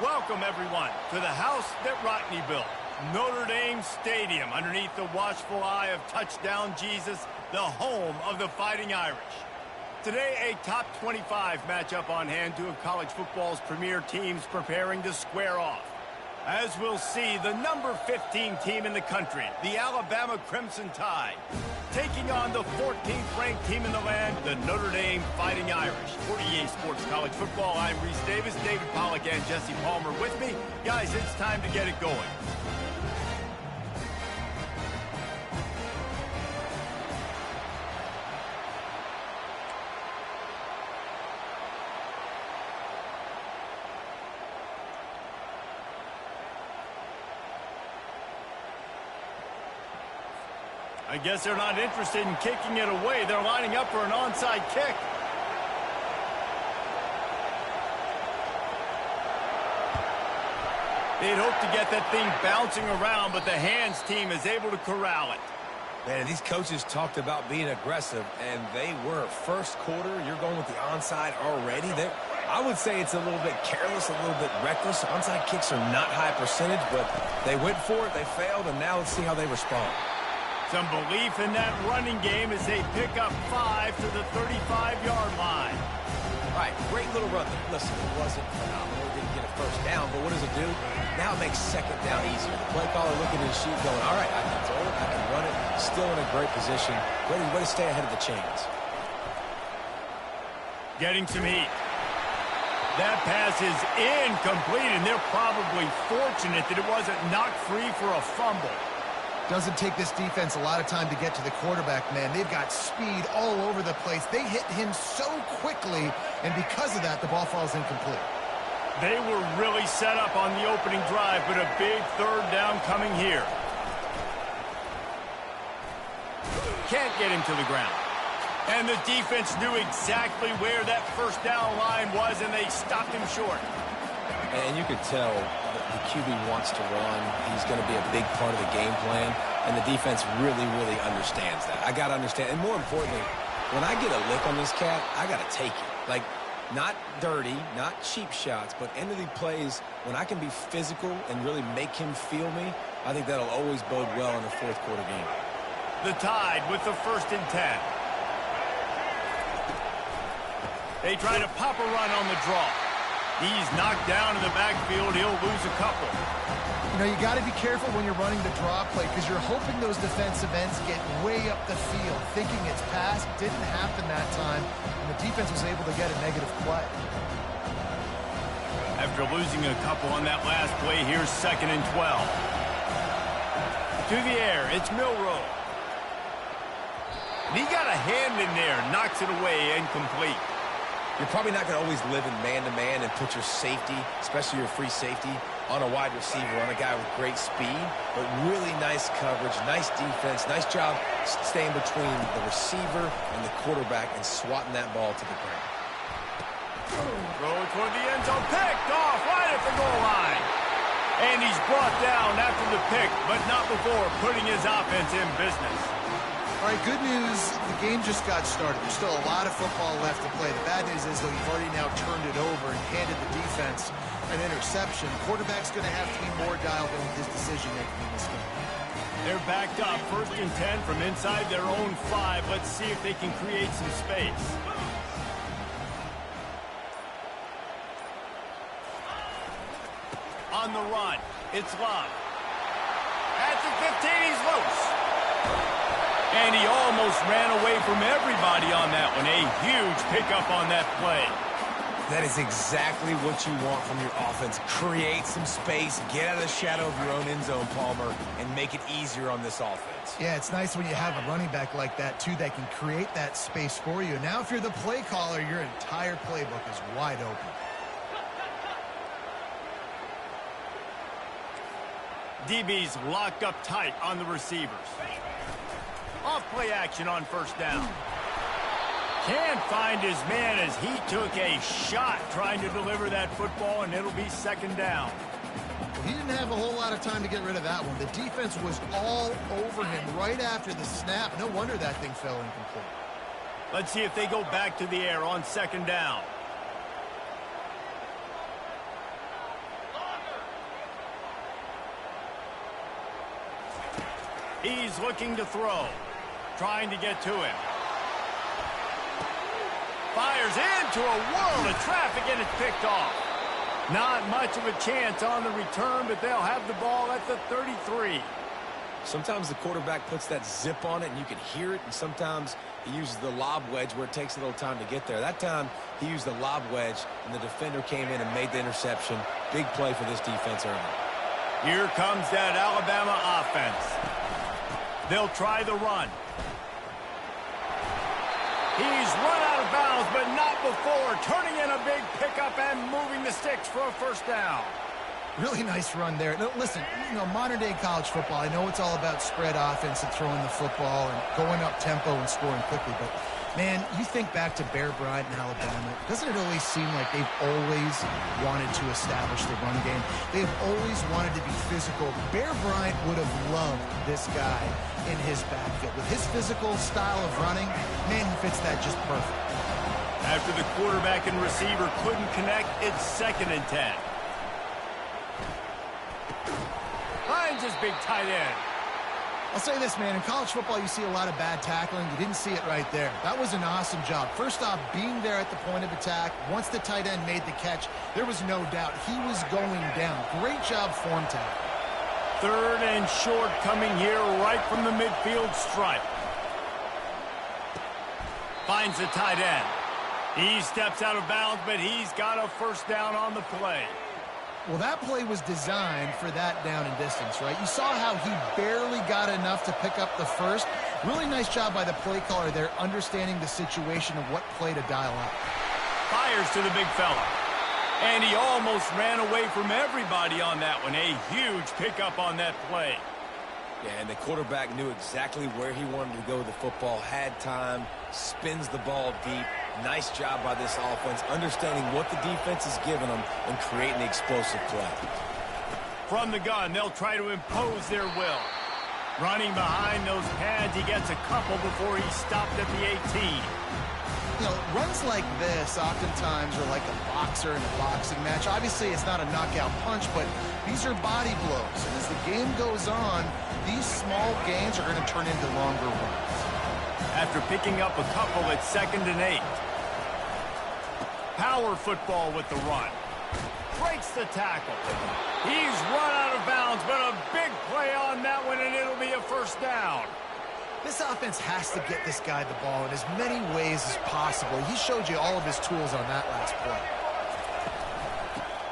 Welcome, everyone, to the house that Rodney built, Notre Dame Stadium, underneath the watchful eye of Touchdown Jesus, the home of the Fighting Irish. Today, a top 25 matchup on hand, two of college football's premier teams preparing to square off. As we'll see, the number 15 team in the country, the Alabama Crimson Tide, taking on the 14th ranked team in the land, the Notre Dame Fighting Irish. For EA Sports College Football, I'm Reese Davis, David Pollack, and Jesse Palmer with me. Guys, it's time to get it going. I guess they're not interested in kicking it away. They're lining up for an onside kick. They'd hope to get that thing bouncing around, but the hands team is able to corral it. Man, these coaches talked about being aggressive, and they were. First quarter, you're going with the onside already. I would say it's a little bit careless, a little bit reckless. Onside kicks are not high percentage, but they went for it, they failed, and now let's see how they respond. Some belief in that running game as they pick up 5 to the 35-yard line. All right, great little run there. Listen, it wasn't phenomenal. It didn't get a first down, but what does it do? Now it makes second down easier. The play caller looking at his sheet going, all right, I can throw it, I can run it. Still in a great position. Way to stay ahead of the chains. Getting some heat. That pass is incomplete, and they're probably fortunate that it wasn't knocked free for a fumble. Doesn't take this defense a lot of time to get to the quarterback, man. They've got speed all over the place. They hit him so quickly, and because of that, the ball falls incomplete. They were really set up on the opening drive, but a big third down coming here. Can't get him to the ground. And the defense knew exactly where that first down line was, and they stopped him short. And you could tell the QB wants to run. He's going to be a big part of the game plan, and the defense really, really understands that. I got to understand, and more importantly, when I get a lick on this cat, I got to take it. Like, not dirty, not cheap shots, but end of the plays, when I can be physical and really make him feel me, I think that'll always bode well in a fourth quarter game. The Tide with the 1st and 10. They try to pop a run on the draw. He's knocked down in the backfield. He'll lose a couple. You know, you got to be careful when you're running the draw play because you're hoping those defensive ends get way up the field, thinking it's passed. Didn't happen that time, and the defense was able to get a negative play. After losing a couple on that last play, here's 2nd and 12. To the air, it's Milroe. And he got a hand in there, knocks it away, incomplete. You're probably not going to always live in man-to-man and put your safety, especially your free safety, on a wide receiver, on a guy with great speed, but really nice coverage, nice defense, nice job staying between the receiver and the quarterback and swatting that ball to the ground. Throw it toward the end zone, picked off right at the goal line. And he's brought down after the pick, but not before putting his offense in business. All right, good news, the game just got started. There's still a lot of football left to play. The bad news is, though, you've already now turned it over and handed the defense an interception. Quarterback's going to have to be more dialed in with his decision-making in this game. They're backed up, 1st and 10 from inside their own 5. Let's see if they can create some space. On the run, it's Love. At the 15, he's loose. And he almost ran away from everybody on that one. A huge pickup on that play. That is exactly what you want from your offense. Create some space, get out of the shadow of your own end zone, Palmer, and make it easier on this offense. Yeah, it's nice when you have a running back like that, too, that can create that space for you. Now, if you're the play caller, your entire playbook is wide open. DB's locked up tight on the receivers. Off play action on 1st down. Can't find his man as he took a shot trying to deliver that football, and it'll be 2nd down. Well, he didn't have a whole lot of time to get rid of that one. The defense was all over him right after the snap. No wonder that thing fell incomplete. Let's see if they go back to the air on 2nd down. He's looking to throw. Trying to get to him. Fires into a world of traffic, and it's picked off. Not much of a chance on the return, but they'll have the ball at the 33. Sometimes the quarterback puts that zip on it and you can hear it, and sometimes he uses the lob wedge where it takes a little time to get there. That time he used the lob wedge and the defender came in and made the interception. Big play for this defense early. Here comes that Alabama offense. They'll try the run. He's run out of bounds, but not before turning in a big pickup and moving the sticks for a first down. Really nice run there. No, listen, modern-day college football, I know it's all about spread offense and throwing the football and going up tempo and scoring quickly, but, man, you think back to Bear Bryant in Alabama, doesn't it always seem like they've always wanted to establish the run game? They've always wanted to be physical. Bear Bryant would have loved this guy in his backfield. With his physical style of running, man, he fits that just perfect. After the quarterback and receiver couldn't connect, it's 2nd and 10. Finds his big tight end. I'll say this, man. In college football, you see a lot of bad tackling. You didn't see it right there. That was an awesome job. First off, being there at the point of attack. Once the tight end made the catch, there was no doubt he was going down. Great job form tackle. 3rd and short coming here right from the midfield stripe. Finds the tight end. He steps out of bounds, but he's got a first down on the play. Well, that play was designed for that down and distance, right? You saw how he barely got enough to pick up the first. Really nice job by the play caller there, understanding the situation of what play to dial up. Fires to the big fella. And he almost ran away from everybody on that one. A huge pickup on that play. Yeah, and the quarterback knew exactly where he wanted to go with the football, had time, spins the ball deep. Nice job by this offense, understanding what the defense is giving them and creating the explosive play. From the gun, they'll try to impose their will. Running behind those pads, he gets a couple before he's stopped at the 18. Runs like this oftentimes are like a boxer in a boxing match. Obviously, it's not a knockout punch, but these are body blows. And as the game goes on, these small gains are going to turn into longer runs. After picking up a couple at 2nd and 8. Power football with the run. Breaks the tackle. He's run out of bounds, but a big play on that one, and it'll be a first down. This offense has to get this guy the ball in as many ways as possible. He showed you all of his tools on that last play.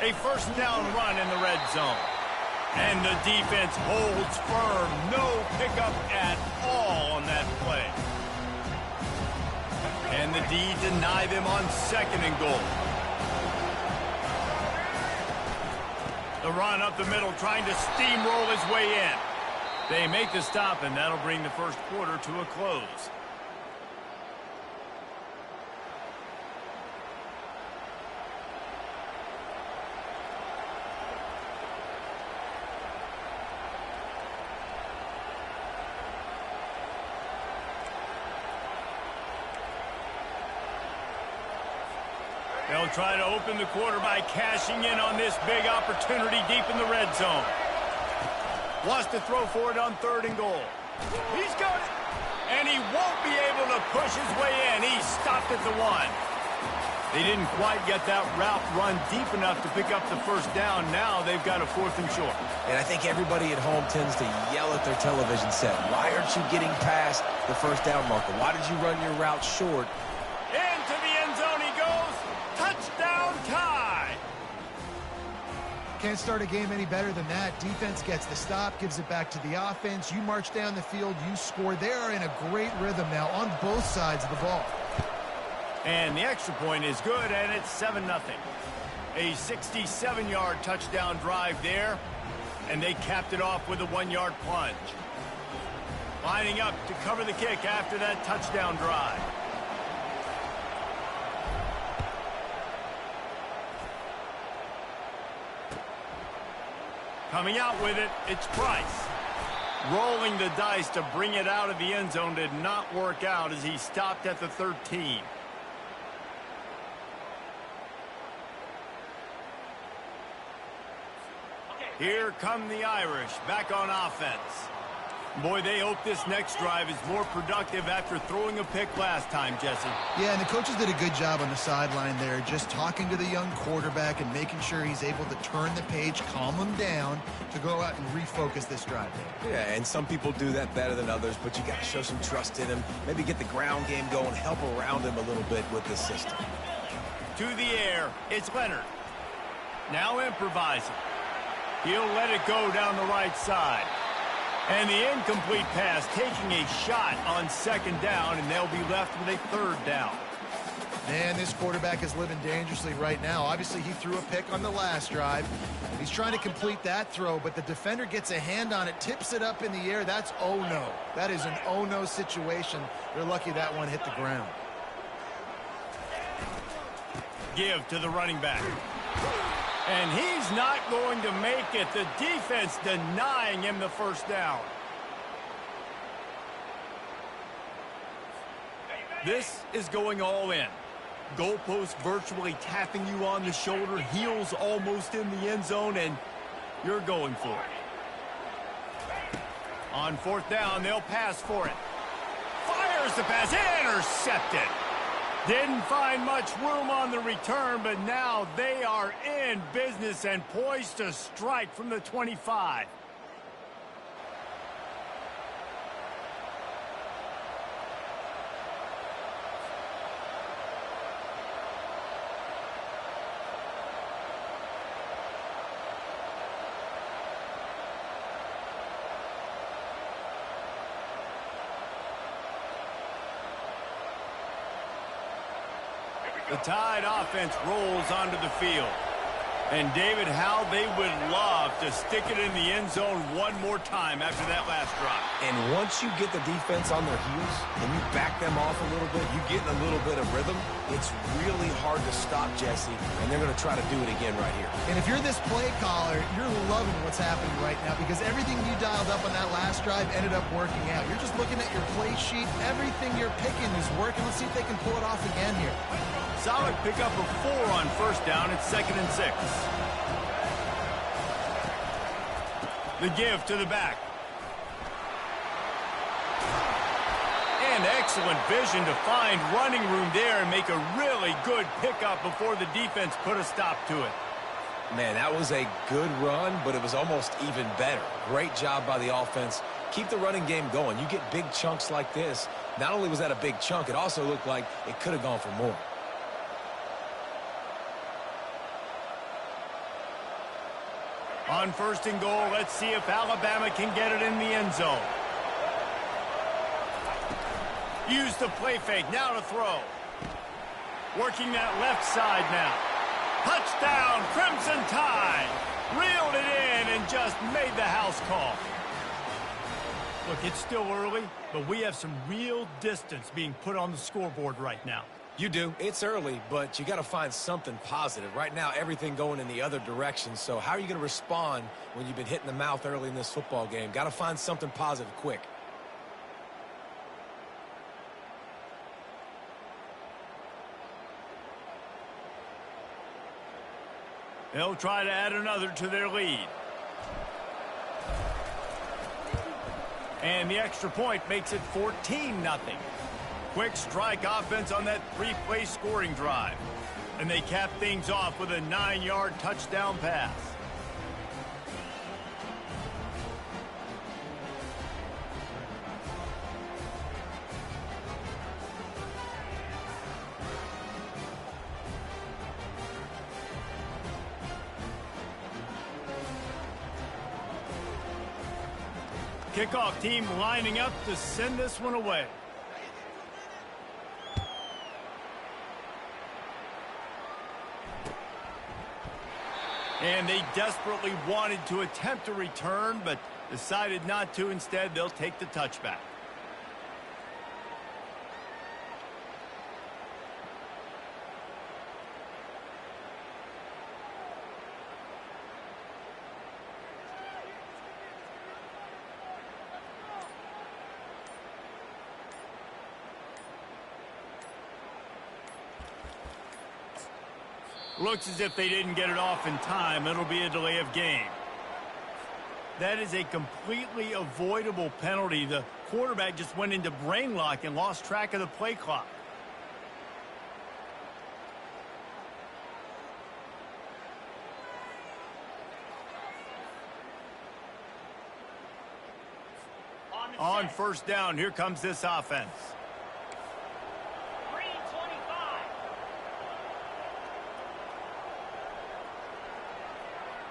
A first down run in the red zone. And the defense holds firm. No pickup at all on that play. And the D deny them on 2nd and goal. The run up the middle, trying to steamroll his way in. They make the stop, and that'll bring the first quarter to a close. They'll try to open the quarter by cashing in on this big opportunity deep in the red zone. Wants to throw for it on 3rd and goal. He's got it. And he won't be able to push his way in. He stopped at the 1. They didn't quite get that route run deep enough to pick up the first down. Now they've got a 4th and short. And I think everybody at home tends to yell at their television set. Why aren't you getting past the first down marker? Why did you run your route short? Into the end zone he goes. Touchdown tie. Can't start a game any better than that. Defense gets the stop, gives it back to the offense. You march down the field, you score. They are in a great rhythm now on both sides of the ball. And the extra point is good, and it's 7-0. A 67-yard touchdown drive there, and they capped it off with a 1-yard plunge. Lining up to cover the kick after that touchdown drive. Coming out with it, it's Price. Rolling the dice to bring it out of the end zone did not work out as he stopped at the 13. Here come the Irish back on offense. Boy, they hope this next drive is more productive after throwing a pick last time, Jesse. Yeah, and the coaches did a good job on the sideline there, just talking to the young quarterback and making sure he's able to turn the page, calm him down to go out and refocus this drive. Yeah, and some people do that better than others, but you got to show some trust in him, maybe get the ground game going, help around him a little bit with this system. To the air, it's Leonard. Now improvising. He'll let it go down the right side. And the incomplete pass taking a shot on second down, and they'll be left with a third down. Man, this quarterback is living dangerously right now. Obviously, he threw a pick on the last drive. He's trying to complete that throw, but the defender gets a hand on it, tips it up in the air. That's oh-no. That is an oh-no situation. They're lucky that one hit the ground. Give to the running back. And he's not going to make it. The defense denying him the first down. This is going all in. Goalpost virtually tapping you on the shoulder, heels almost in the end zone, and you're going for it. On fourth down, they'll pass for it. Fires the pass, intercepted. Didn't find much room on the return, but now they are in business and poised to strike from the 25. The Tide offense rolls onto the field. And, David, how they would love to stick it in the end zone one more time after that last drive. And once you get the defense on their heels and you back them off a little bit, you get in a little bit of rhythm, it's really hard to stop, Jesse, and they're going to try to do it again right here. And if you're this play caller, you're loving what's happening right now because everything you dialed up on that last drive ended up working out. You're just looking at your play sheet. Everything you're picking is working. Let's see if they can pull it off again here. Solid pickup of 4 on first down at 2nd and 6. The give to the back. And excellent vision to find running room there and make a really good pickup before the defense put a stop to it. Man, that was a good run, but it was almost even better. Great job by the offense. Keep the running game going. You get big chunks like this. Not only was that a big chunk, it also looked like it could have gone for more. On 1st and goal, let's see if Alabama can get it in the end zone. Use the play fake, now to throw. Working that left side now. Touchdown, Crimson Tide. Reeled it in and just made the house call. Look, it's still early, but we have some real distance being put on the scoreboard right now. You do. It's early, but you got to find something positive. Right now, everything going in the other direction. So how are you going to respond when you've been hit in the mouth early in this football game? Got to find something positive quick. They'll try to add another to their lead. And the extra point makes it 14-0. Quick strike offense on that 3-play scoring drive. And they cap things off with a 9-yard touchdown pass. Kickoff team lining up to send this one away. And they desperately wanted to attempt a return, but decided not to. Instead, they'll take the touchback. Looks as if they didn't get it off in time. It'll be a delay of game. That is a completely avoidable penalty. The quarterback just went into brain lock and lost track of the play clock. On first down, here comes this offense. Green 25.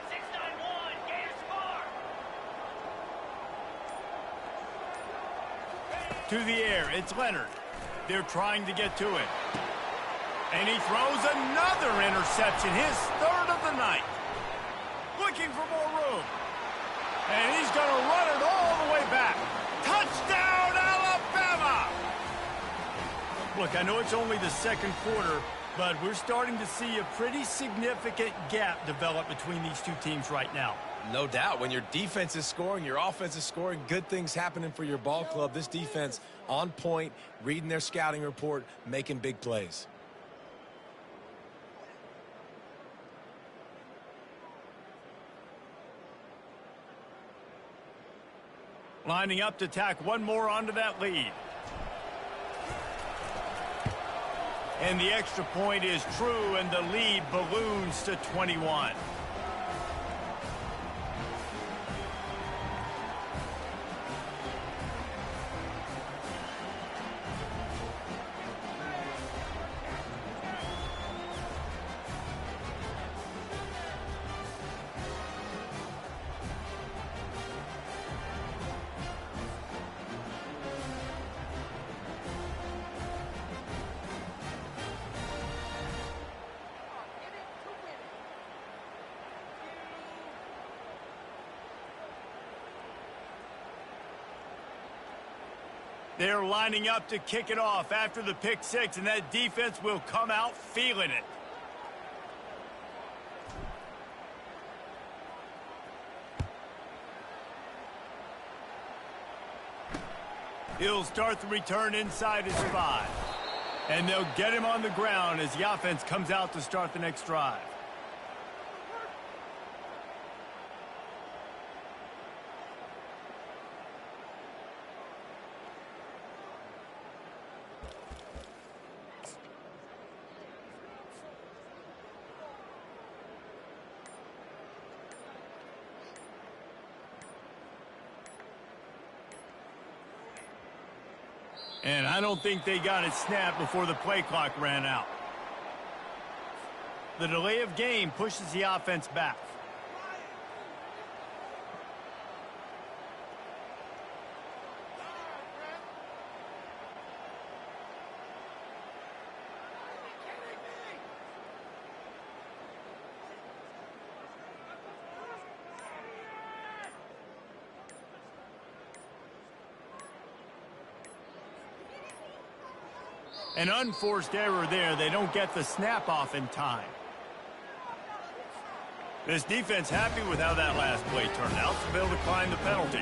691, Gators score. To the air, it's Leonard. They're trying to get to it. And he throws another interception, his third of the night. Looking for more room. And he's going to run it all the way back. Touchdown, Alabama! Look, I know it's only the second quarter, but we're starting to see a pretty significant gap develop between these two teams right now. No doubt. When your defense is scoring, your offense is scoring, good things happening for your ball club. This defense on point, reading their scouting report, making big plays. Lining up to tack one more onto that lead. And the extra point is true, and the lead balloons to 21. They're lining up to kick it off after the pick six, and that defense will come out feeling it. He'll start the return inside his 5. And they'll get him on the ground as the offense comes out to start the next drive. And I don't think they got it snapped before the play clock ran out. The delay of game pushes the offense back. An unforced error there. They don't get the snap off in time. This defense happy with how that last play turned out to be able to decline the penalty.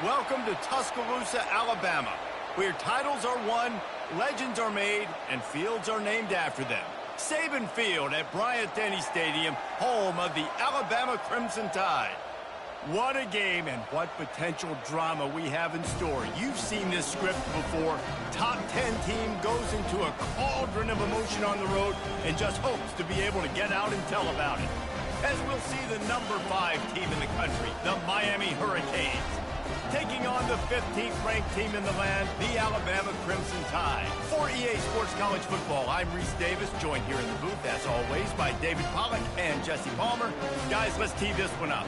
Welcome to Tuscaloosa, Alabama, where titles are won, legends are made, and fields are named after them. Saban Field at Bryant-Denny Stadium, home of the Alabama Crimson Tide. What a game and what potential drama we have in store. You've seen this script before. Top 10 team goes into a cauldron of emotion on the road and just hopes to be able to get out and tell about it. As we'll see the number 5 team in the country, the Miami Hurricanes, taking on the 15th ranked team in the land, the Alabama Crimson Tide. For EA Sports College Football, I'm Reese Davis, joined here in the booth, as always, by David Pollack and Jesse Palmer. Guys, let's tee this one up.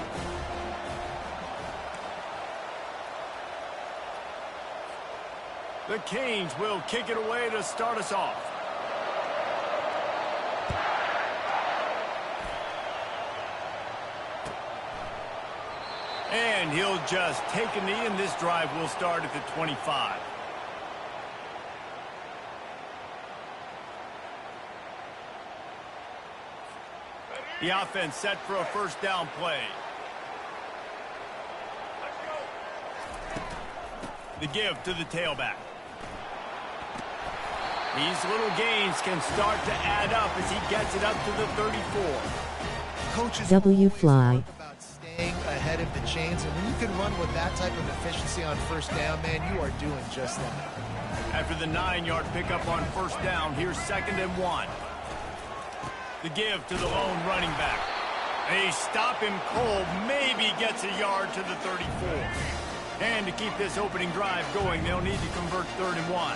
The Canes will kick it away to start us off. And he'll just take a knee, and this drive will start at the 25. The offense set for a first down play. The give to the tailback. These little gains can start to add up as he gets it up to the 34. Coaches W always fly. talk about staying ahead of the chains, and when you can run with that type of efficiency on first down, man, you are doing just that. After the 9-yard pickup on first down, here's 2nd and 1. The give to the lone running back. They stop him cold, maybe gets a yard to the 34. And to keep this opening drive going, they'll need to convert 3rd and 1.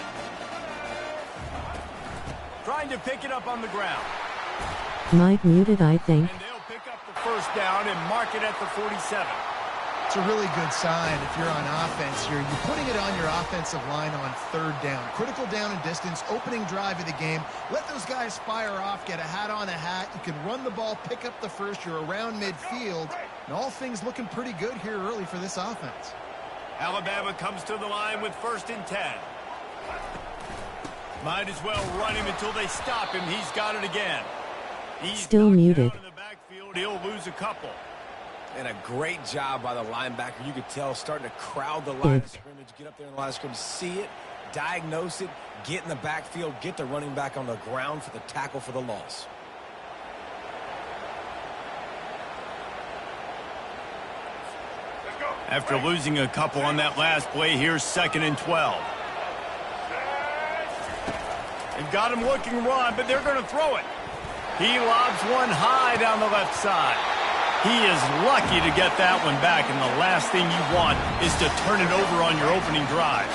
Trying to pick it up on the ground. Mic muted, I think. And they'll pick up the first down and mark it at the 47. It's a really good sign if you're on offense here. You're putting it on your offensive line on 3rd down. Critical down and distance, opening drive of the game. Let those guys fire off, get a hat on a hat. You can run the ball, pick up the first. You're around midfield. And all things looking pretty good here early for this offense. Alabama comes to the line with 1st and 10. Might as well run him until they stop him. He's got it again. He's Still muted. in the backfield. He'll lose a couple. And a great job by the linebacker. You could tell starting to crowd the line of scrimmage, get up there in the line of scrimmage, see it, diagnose it, get in the backfield, get the running back on the ground for the tackle for the loss. After losing a couple on that last play, here's 2nd and 12. They've got him looking run, but they're going to throw it. He lobs one high down the left side. He is lucky to get that one back, and the last thing you want is to turn it over on your opening drive.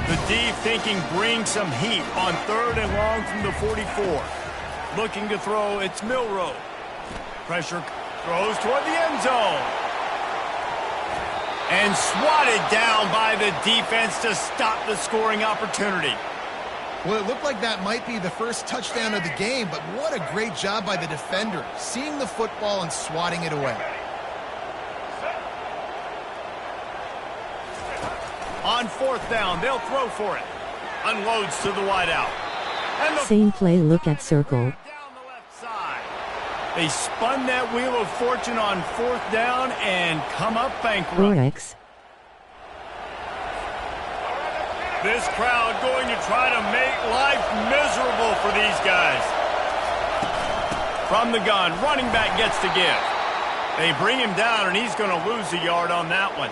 The D thinking bring some heat on 3rd and long from the 44. Looking to throw, it's Milroe. Pressure throws toward the end zone. And swatted down by the defense to stop the scoring opportunity. Well, it looked like that might be the first touchdown of the game, but what a great job by the defender, seeing the football and swatting it away. On 4th down, they'll throw for it. Unloads to the wideout. And the Same play, look at circle. down the left side. They spun that wheel of fortune on 4th down and come up bankrupt. 4x. This crowd going to try to make life miserable for these guys. From the gun, running back gets to give. They bring him down, and he's going to lose a yard on that one.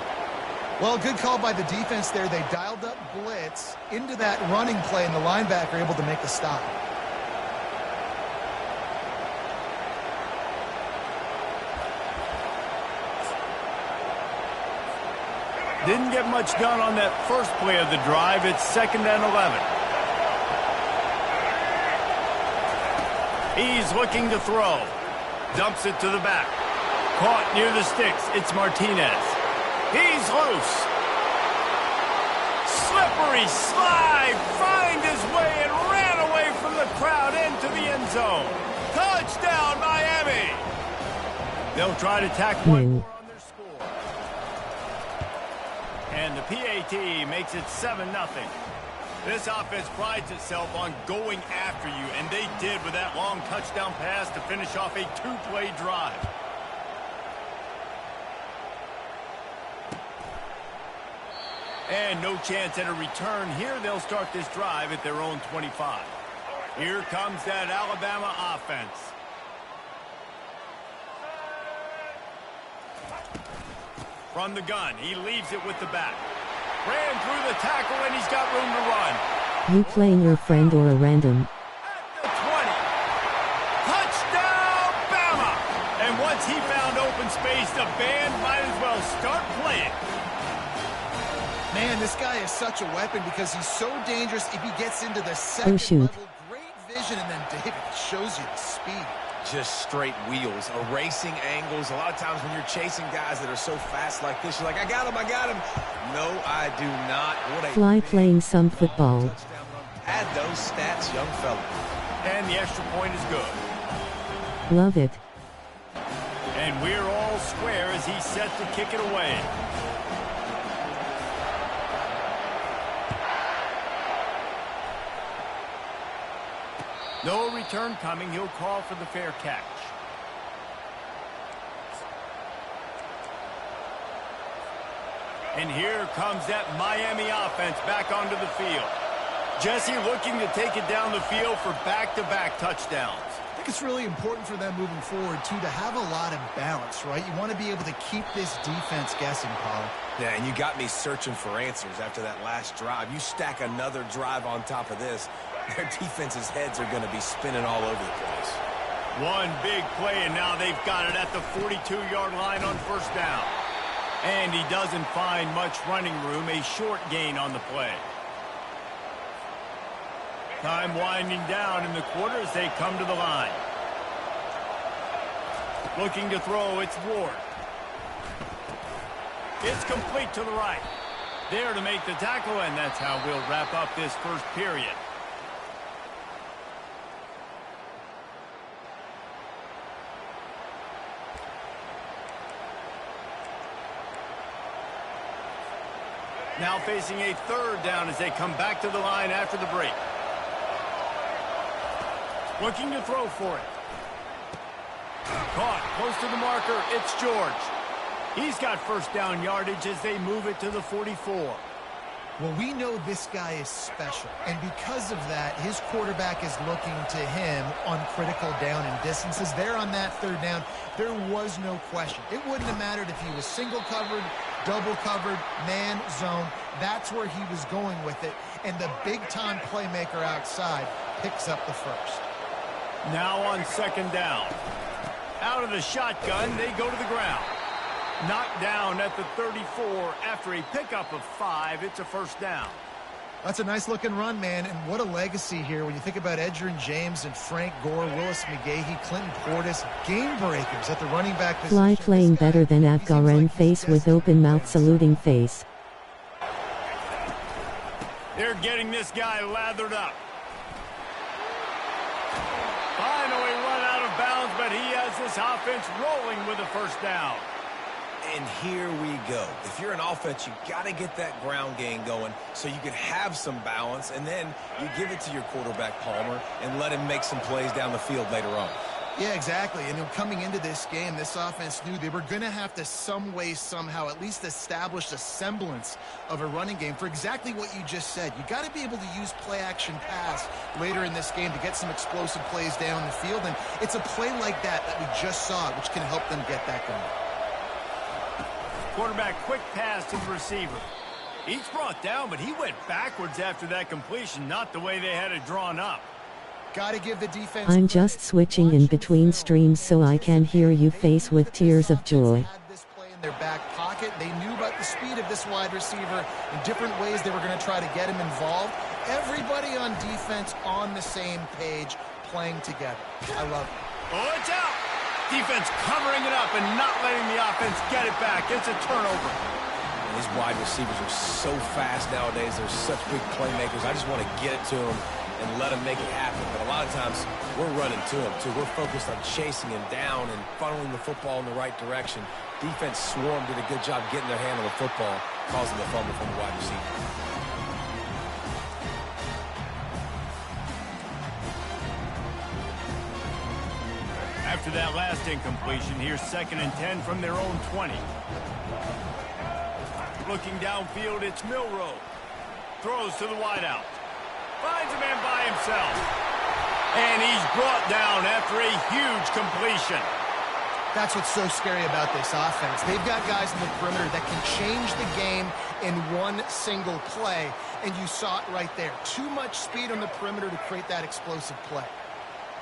Well, good call by the defense there. They dialed up blitz into that running play, and the linebacker able to make the stop. Didn't get much done on that first play of the drive. It's 2nd and 11. He's looking to throw. Dumps it to the back. Caught near the sticks. It's Martinez. He's loose. Slippery slide. Find his way and ran away from the crowd into the end zone. Touchdown, Miami. They'll try to tack one more on their score. And the PAT makes it 7-0. This offense prides itself on going after you, and they did with that long touchdown pass to finish off a 2-play drive. And no chance at a return here. They'll start this drive at their own 25. Here comes that Alabama offense. From the gun, he leaves it with the back. Ran through the tackle, and he's got room to run. You playing your friend or a random? At the 20. Touchdown, Bama! And once he found open space, the band might as well start playing. Man, this guy is such a weapon because he's so dangerous if he gets into the second shoot. level. Great vision, and then David shows you the speed. Just straight wheels, erasing angles. A lot of times when you're chasing guys that are so fast like this, you're like, I got him, I got him. No, I do not. What a Fly big playing some football. touchdown run. Add those stats, young fella. And the extra point is good. Love it. And we're all square as he's set to kick it away. No return coming. He'll call for the fair catch. And here comes that Miami offense back onto the field. Jesse looking to take it down the field for back-to-back touchdowns. I think it's really important for them moving forward, too, to have a lot of balance, right? You want to be able to keep this defense guessing, Paul. Yeah, and you got me searching for answers after that last drive. You stack another drive on top of this, their defense's heads are going to be spinning all over the place. One big play, and now they've got it at the 42-yard line on 1st down. And he doesn't find much running room, a short gain on the play. Time winding down in the quarter as they come to the line. Looking to throw, it's Ward. It's complete to the right. There to make the tackle, and that's how we'll wrap up this first period. Now facing a 3rd down as they come back to the line after the break. Looking to throw for it. Caught close to the marker. It's George. He's got 1st down yardage as they move it to the 44. Well, we know this guy is special, and because of that, his quarterback is looking to him on critical down and distances. There on that 3rd down, there was no question. It wouldn't have mattered if he was single covered, double covered, man, zone. That's where he was going with it, and the big-time playmaker outside picks up the 1st. Now on 2nd down. Out of the shotgun, they go to the ground. Knocked down at the 34 after a pickup of 5. It's a first down. That's a nice-looking run, man, and what a legacy here when you think about Edgerrin James and Frank Gore, Willis McGahee, Clinton Portis, game breakers at the running back position. Fly playing better than Abgaran face with open mouth saluting face. They're getting this guy lathered up. Finally run out of bounds, but he has this offense rolling with a first down. And here we go. If you're an offense, you got to get that ground game going so you can have some balance, and then you give it to your quarterback, Palmer, and let him make some plays down the field later on. Yeah, exactly. And coming into this game, this offense knew they were going to have to some way, somehow, at least establish a semblance of a running game for exactly what you just said. You got to be able to use play-action pass later in this game to get some explosive plays down the field, and it's a play like that we just saw, which can help them get that going. Quarterback quick pass to the receiver. He's brought down, but he went backwards after that completion, not the way they had it drawn up. Got to give the defense. I'm just switching in between streams so I can hear you face with tears of joy. Had this play in their back pocket. They knew about the speed of this wide receiver in different ways they were going to try to get him involved. Everybody on defense on the same page, playing together. I love it. Oh, it's out. Defense covering it up and not letting the offense get it back. It's a turnover. These wide receivers are so fast nowadays. They're such big playmakers. I just want to get it to them and let them make it happen. But a lot of times, we're running to them, too. We're focused on chasing him down and funneling the football in the right direction. Defense swarmed, did a good job getting their hand on the football, causing the fumble from the wide receiver. After that last incompletion, here's 2nd and 10 from their own 20. Looking downfield, it's Milroe. Throws to the wideout. Finds a man by himself. And he's brought down after a huge completion. That's what's so scary about this offense. They've got guys in the perimeter that can change the game in one single play, and you saw it right there. Too much speed on the perimeter to create that explosive play.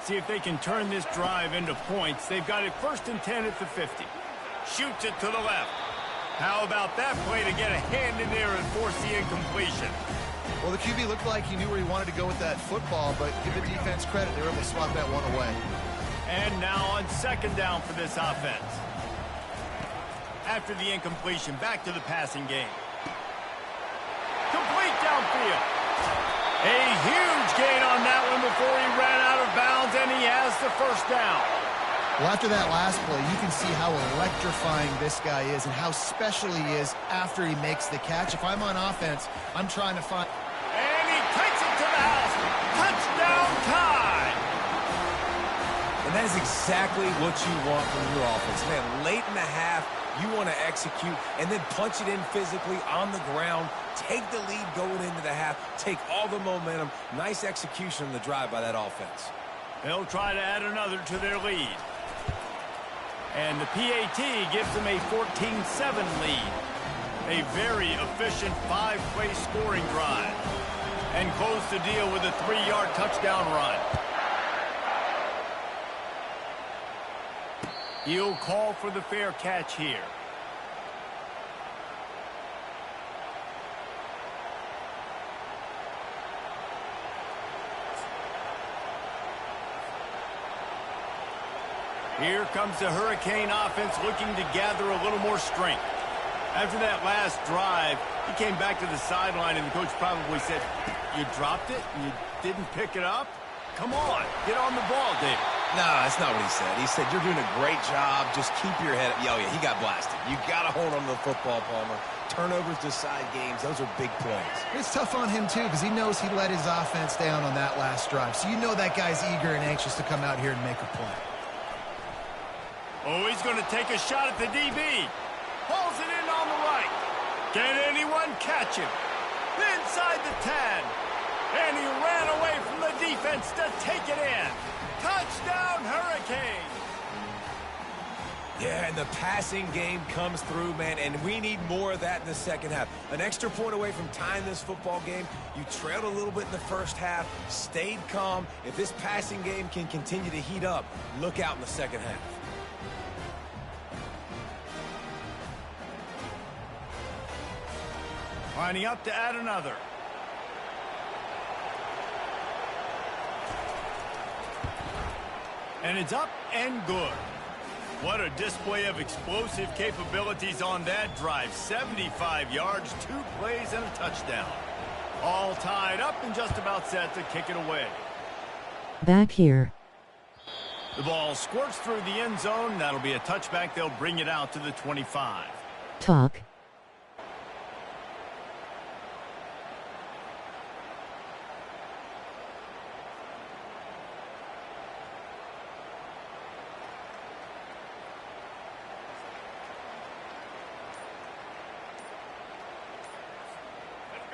See if they can turn this drive into points. They've got it 1st and 10 at the 50. Shoots it to the left. How about that play to get a hand in there and force the incompletion? Well, the QB looked like he knew where he wanted to go with that football, but give the defense credit. They were able to swat that one away. And now on 2nd down for this offense. After the incompletion, back to the passing game. Complete downfield. A huge gain on that one before he ran out of bounds, and he has the first down. Well, after that last play, you can see how electrifying this guy is and how special he is after he makes the catch. If I'm on offense, I'm trying to find... And he takes it to the house. Touchdown time. And that is exactly what you want from your offense. Man, late in the half, you want to execute and then punch it in physically on the ground. Take the lead going into the half. Take all the momentum. Nice execution on the drive by that offense. They'll try to add another to their lead. And the PAT gives them a 14-7 lead. A very efficient 5-play scoring drive. And close the deal with a 3-yard touchdown run. He'll call for the fair catch here. Here comes the Hurricane offense looking to gather a little more strength. After that last drive, he came back to the sideline, and the coach probably said, "You dropped it and you didn't pick it up? Come on, get on the ball, David." No, that's not what he said. He said, "You're doing a great job. Just keep your head up." Oh, yeah, he got blasted. You got to hold on to the football, Palmer. Turnovers decide games. Those are big plays. It's tough on him, too, because he knows he let his offense down on that last drive. So you know that guy's eager and anxious to come out here and make a play. Oh, he's going to take a shot at the DB. Pulls it in on the right. Can anyone catch him? Inside the 10. And he ran away from the defense to take it in. Touchdown, Hurricane. Yeah, and the passing game comes through, man, and we need more of that in the second half. An extra point away from tying this football game. You trailed a little bit in the first half, stayed calm. If this passing game can continue to heat up, look out in the second half. Lining up to add another. And it's up and good. What a display of explosive capabilities on that drive. 75 yards, 2 plays, and a touchdown. All tied up and just about set to kick it away. Back here. The ball squirts through the end zone. That'll be a touchback. They'll bring it out to the 25. Talk.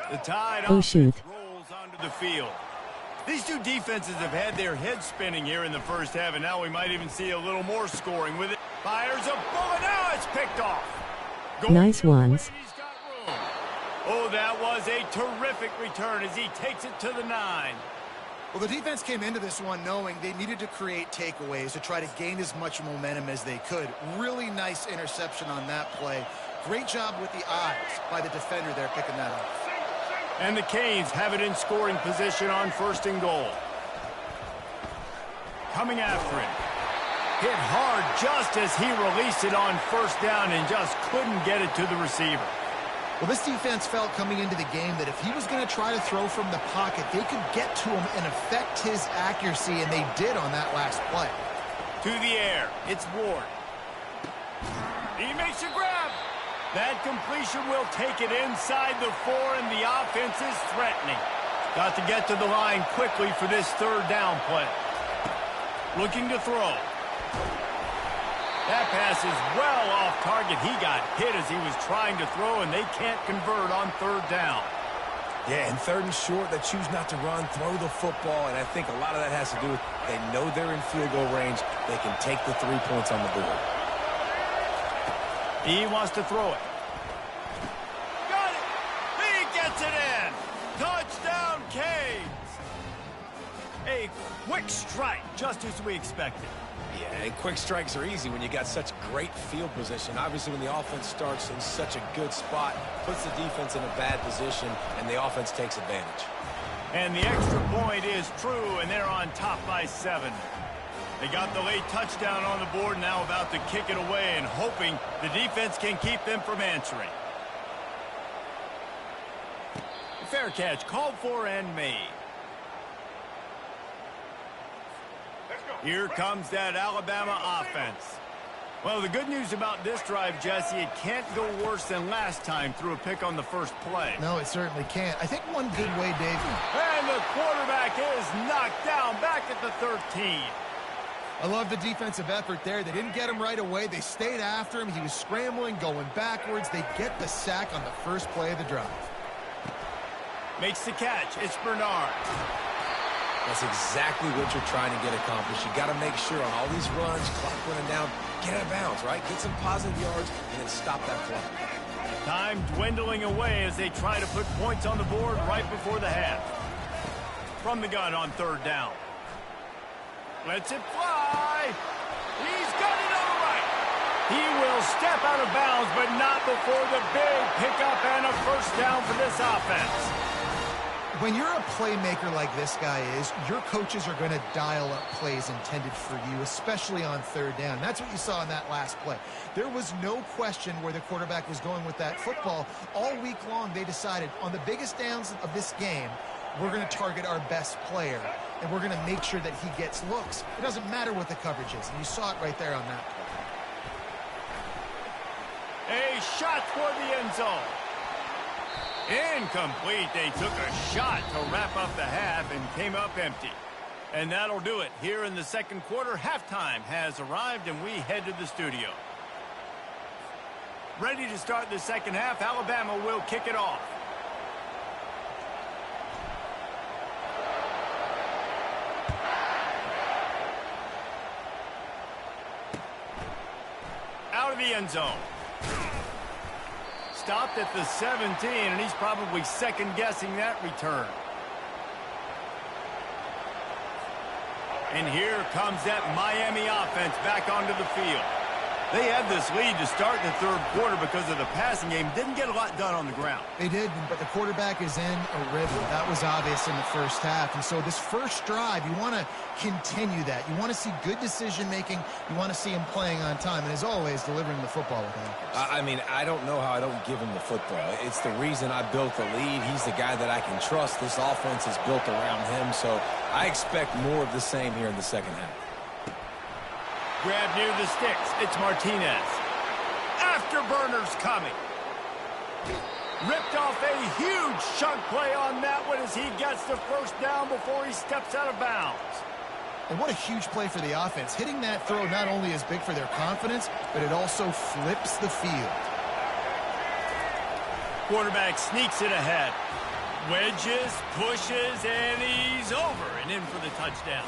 The tide Oh, shoot. rolls onto the field. These two defenses have had their heads spinning here in the first half, and now we might even see a little more scoring with it. Fires a bullet. Now it's picked off. Nice ones. He's got room. Oh, that was a terrific return as he takes it to the 9. Well, the defense came into this one knowing they needed to create takeaways to try to gain as much momentum as they could. Really nice interception on that play. Great job with the eyes by the defender there picking that up. And the Canes have it in scoring position on 1st and goal. Coming after him. Hit hard just as he released it on 1st down and just couldn't get it to the receiver. Well, this defense felt coming into the game that if he was going to try to throw from the pocket, they could get to him and affect his accuracy, and they did on that last play. To the air. It's Ward. He makes a grab. That completion will take it inside the 4, and the offense is threatening. Got to get to the line quickly for this 3rd down play. Looking to throw. That pass is well off target. He got hit as he was trying to throw, and they can't convert on 3rd down. Yeah, and 3rd and short, they choose not to run, throw the football, and I think a lot of that has to do with they know they're in field goal range. They can take the 3 points on the board. He wants to throw it. Got it! He gets it in! Touchdown, Canes! A quick strike, just as we expected. Yeah, and quick strikes are easy when you got such great field position. Obviously, when the offense starts in such a good spot, puts the defense in a bad position, and the offense takes advantage. And the extra point is true, and they're on top by 7. They got the late touchdown on the board, now about to kick it away and hoping the defense can keep them from answering. Fair catch, called for and made. Here comes that Alabama offense. Well, the good news about this drive, Jesse, it can't go worse than last time through a pick on the first play. No, it certainly can't. I think one good way, Dave. And the quarterback is knocked down back at the 13. I love the defensive effort there. They didn't get him right away. They stayed after him. He was scrambling, going backwards. They get the sack on the first play of the drive. Makes the catch. It's Bernard. That's exactly what you're trying to get accomplished. You got to make sure on all these runs, clock running down, get out of bounds, right? Get some positive yards and then stop that play. Time dwindling away as they try to put points on the board right before the half. From the gun on 3rd down. Lets it fly. He's got it on the right. He will step out of bounds, but not before the big pickup and a 1st down for this offense. When you're a playmaker like this guy is, your coaches are going to dial up plays intended for you, especially on 3rd down. That's what you saw in that last play. There was no question where the quarterback was going with that football. All week long, they decided on the biggest downs of this game, we're going to target our best player, and we're going to make sure that he gets looks. It doesn't matter what the coverage is, and you saw it right there on that play. A shot toward the end zone. Incomplete. They took a shot to wrap up the half and came up empty. And that'll do it. Here in the 2nd quarter, halftime has arrived, and we head to the studio. Ready to start the 2nd half. Alabama will kick it off. Out of the end zone. Stopped at the 17, and he's probably second-guessing that return. And here comes that Miami offense back onto the field. They had this lead to start the third quarter because of the passing game. Didn't get a lot done on the ground. They did, but the quarterback is in a rhythm. That was obvious in the first half. And so this first drive, you want to continue that. You want to see good decision-making. You want to see him playing on time. And as always, delivering the football with accuracy. I mean, I don't know how I don't give him the football. It's the reason I built the lead. He's the guy that I can trust. This offense is built around him, so I expect more of the same here in the second half. Grab near the sticks. It's Martinez. Afterburners coming. Ripped off a huge chunk play on that one as he gets the first down before he steps out of bounds. And what a huge play for the offense. Hitting that throw not only is big for their confidence, but it also flips the field. Quarterback sneaks it ahead. Wedges, pushes, and he's over and in for the touchdown.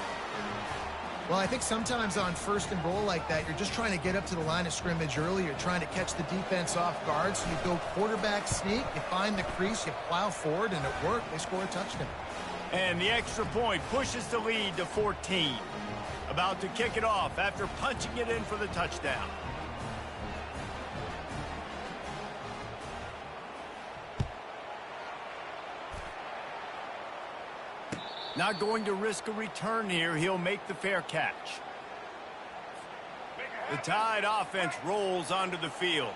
Well, I think sometimes on first and goal like that, you're just trying to get up to the line of scrimmage early. You're trying to catch the defense off guard. So you go quarterback sneak, you find the crease, you plow forward, and it worked. They score a touchdown. And the extra point pushes the lead to 14. About to kick it off after punching it in for the touchdown. Not going to risk a return here. He'll make the fair catch. The Tide offense rolls onto the field.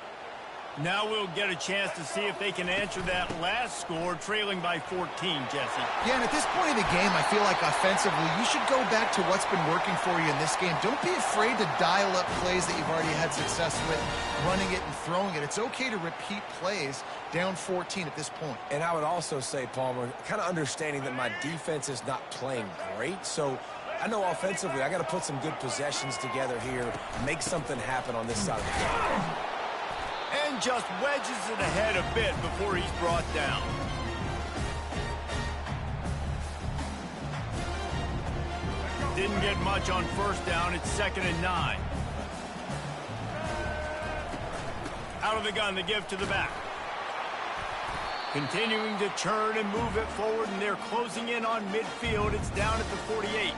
Now we'll get a chance to see if they can answer that last score, trailing by 14, Jesse. Yeah, and at this point of the game, I feel like offensively, you should go back to what's been working for you in this game. Don't be afraid to dial up plays that you've already had success with, running it and throwing it. It's okay to repeat plays down 14 at this point. And I would also say, Palmer, kind of understanding that my defense is not playing great, so I know offensively I got to put some good possessions together here, make something happen on this side of the game. And just wedges it ahead a bit before he's brought down. Didn't get much on first down. It's 2nd and 9. Out of the gun, the give to the back. Continuing to turn and move it forward, and they're closing in on midfield. It's down at the 48.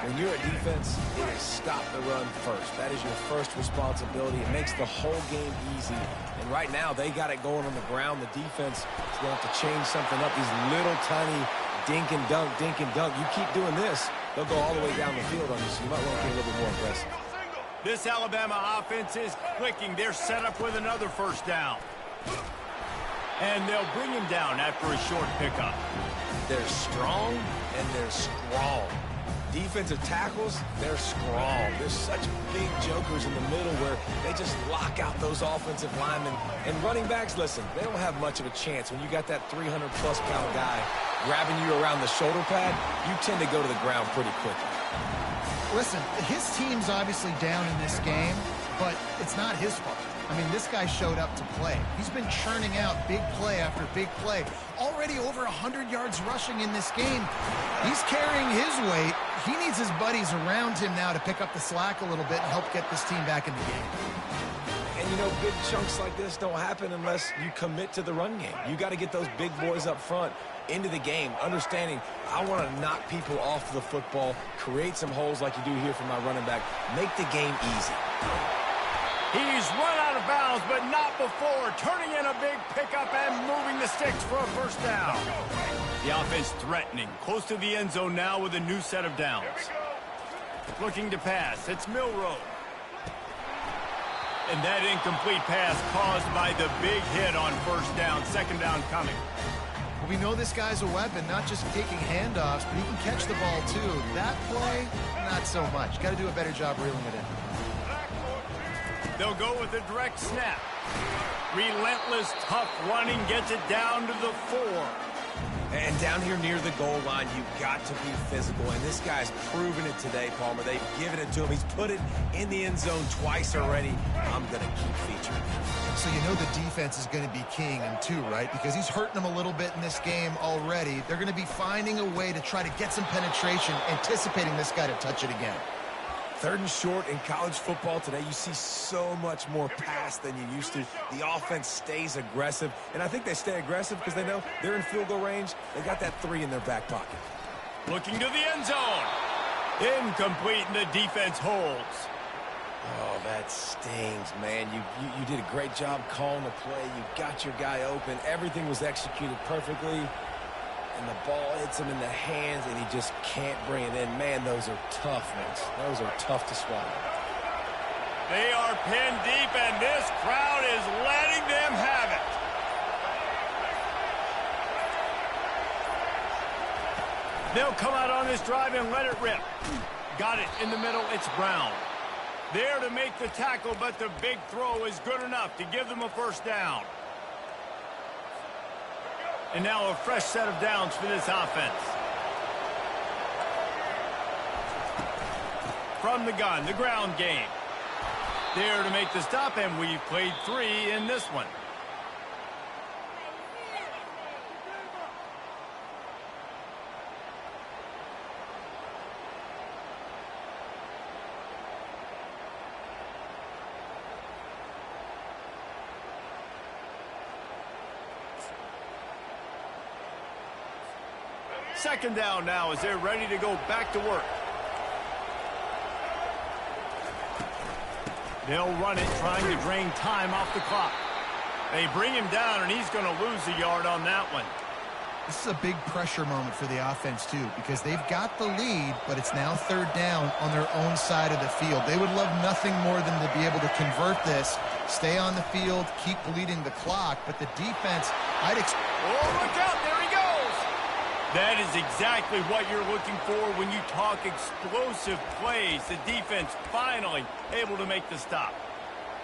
When you're a defense, it is stop the run first. That is your first responsibility. It makes the whole game easy. And right now, they got it going on the ground. The defense is going to have to change something up. These little tiny dink and dunk, dink and dunk. You keep doing this, they'll go all the way down the field on you, so you might want to get a little bit more aggressive. This Alabama offense is clicking. They're set up with another first down. And they'll bring him down after a short pickup. They're strong and they're strong. Defensive tackles, they're strong. There's such big jokers in the middle where they just lock out those offensive linemen. And running backs, listen, they don't have much of a chance. When you got that 300-plus pound guy grabbing you around the shoulder pad, you tend to go to the ground pretty quickly. Listen, his team's obviously down in this game, but it's not his fault. I mean, this guy showed up to play. He's been churning out big play after big play. Already over 100 yards rushing in this game. He's carrying his weight. He needs his buddies around him now to pick up the slack a little bit and help get this team back in the game. And, you know, big chunks like this don't happen unless you commit to the run game. You got to get those big boys up front into the game, understanding I want to knock people off the football, create some holes like you do here for my running back, make the game easy. He's run out of bounds, but not before. Turning in a big pickup and moving the sticks for a first down. The offense threatening. Close to the end zone now with a new set of downs. Looking to pass. It's Milroe. And that incomplete pass caused by the big hit on first down. 2nd down coming. Well, we know this guy's a weapon, not just taking handoffs, but he can catch the ball too. That play, not so much. Got to do a better job reeling it in. They'll go with a direct snap. Relentless, tough running gets it down to the 4. And down here near the goal line, you've got to be physical. And this guy's proven it today, Palmer. They've given it to him. He's put it in the end zone twice already. I'm going to keep featuring him. So you know the defense is going to be keying him too, right? Because he's hurting them a little bit in this game already. They're going to be finding a way to try to get some penetration, anticipating this guy to touch it again. 3rd and short in college football today. You see so much more pass than you used to. The offense stays aggressive, and I think they stay aggressive because they know they're in field goal range. They got that 3 in their back pocket. Looking to the end zone. Incomplete, and the defense holds. Oh, that stings, man. You did a great job calling the play. You got your guy open. Everything was executed perfectly. And the ball hits him in the hands, and he just can't bring it in. Man, those are tough, Vince. Those are tough to swallow. They are pinned deep, and this crowd is letting them have it. They'll come out on this drive and let it rip. Got it in the middle. It's Brown. There to make the tackle, but the big throw is good enough to give them a first down. And now a fresh set of downs for this offense. From the gun, the ground game. There to make the stop, and we've played 3 in this one. Second down now as they're ready to go back to work. They'll run it, trying to drain time off the clock. They bring him down, and he's going to lose a yard on that one. This is a big pressure moment for the offense, too, because they've got the lead, but it's now third down on their own side of the field. They would love nothing more than to be able to convert this, stay on the field, keep bleeding the clock, but the defense, I'd expect... Oh, look out, there he goes! That is exactly what you're looking for when you talk explosive plays. The defense finally able to make the stop.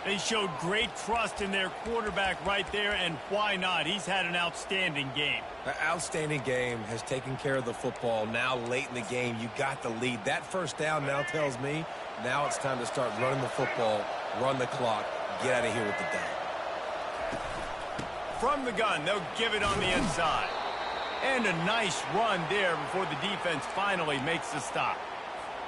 They showed great trust in their quarterback right there, and why not? He's had an outstanding game. An outstanding game, has taken care of the football. Now late in the game, you got the lead. That first down now tells me now it's time to start running the football, run the clock, get out of here with the down. From the gun, they'll give it on the inside. And a nice run there before the defense finally makes the stop.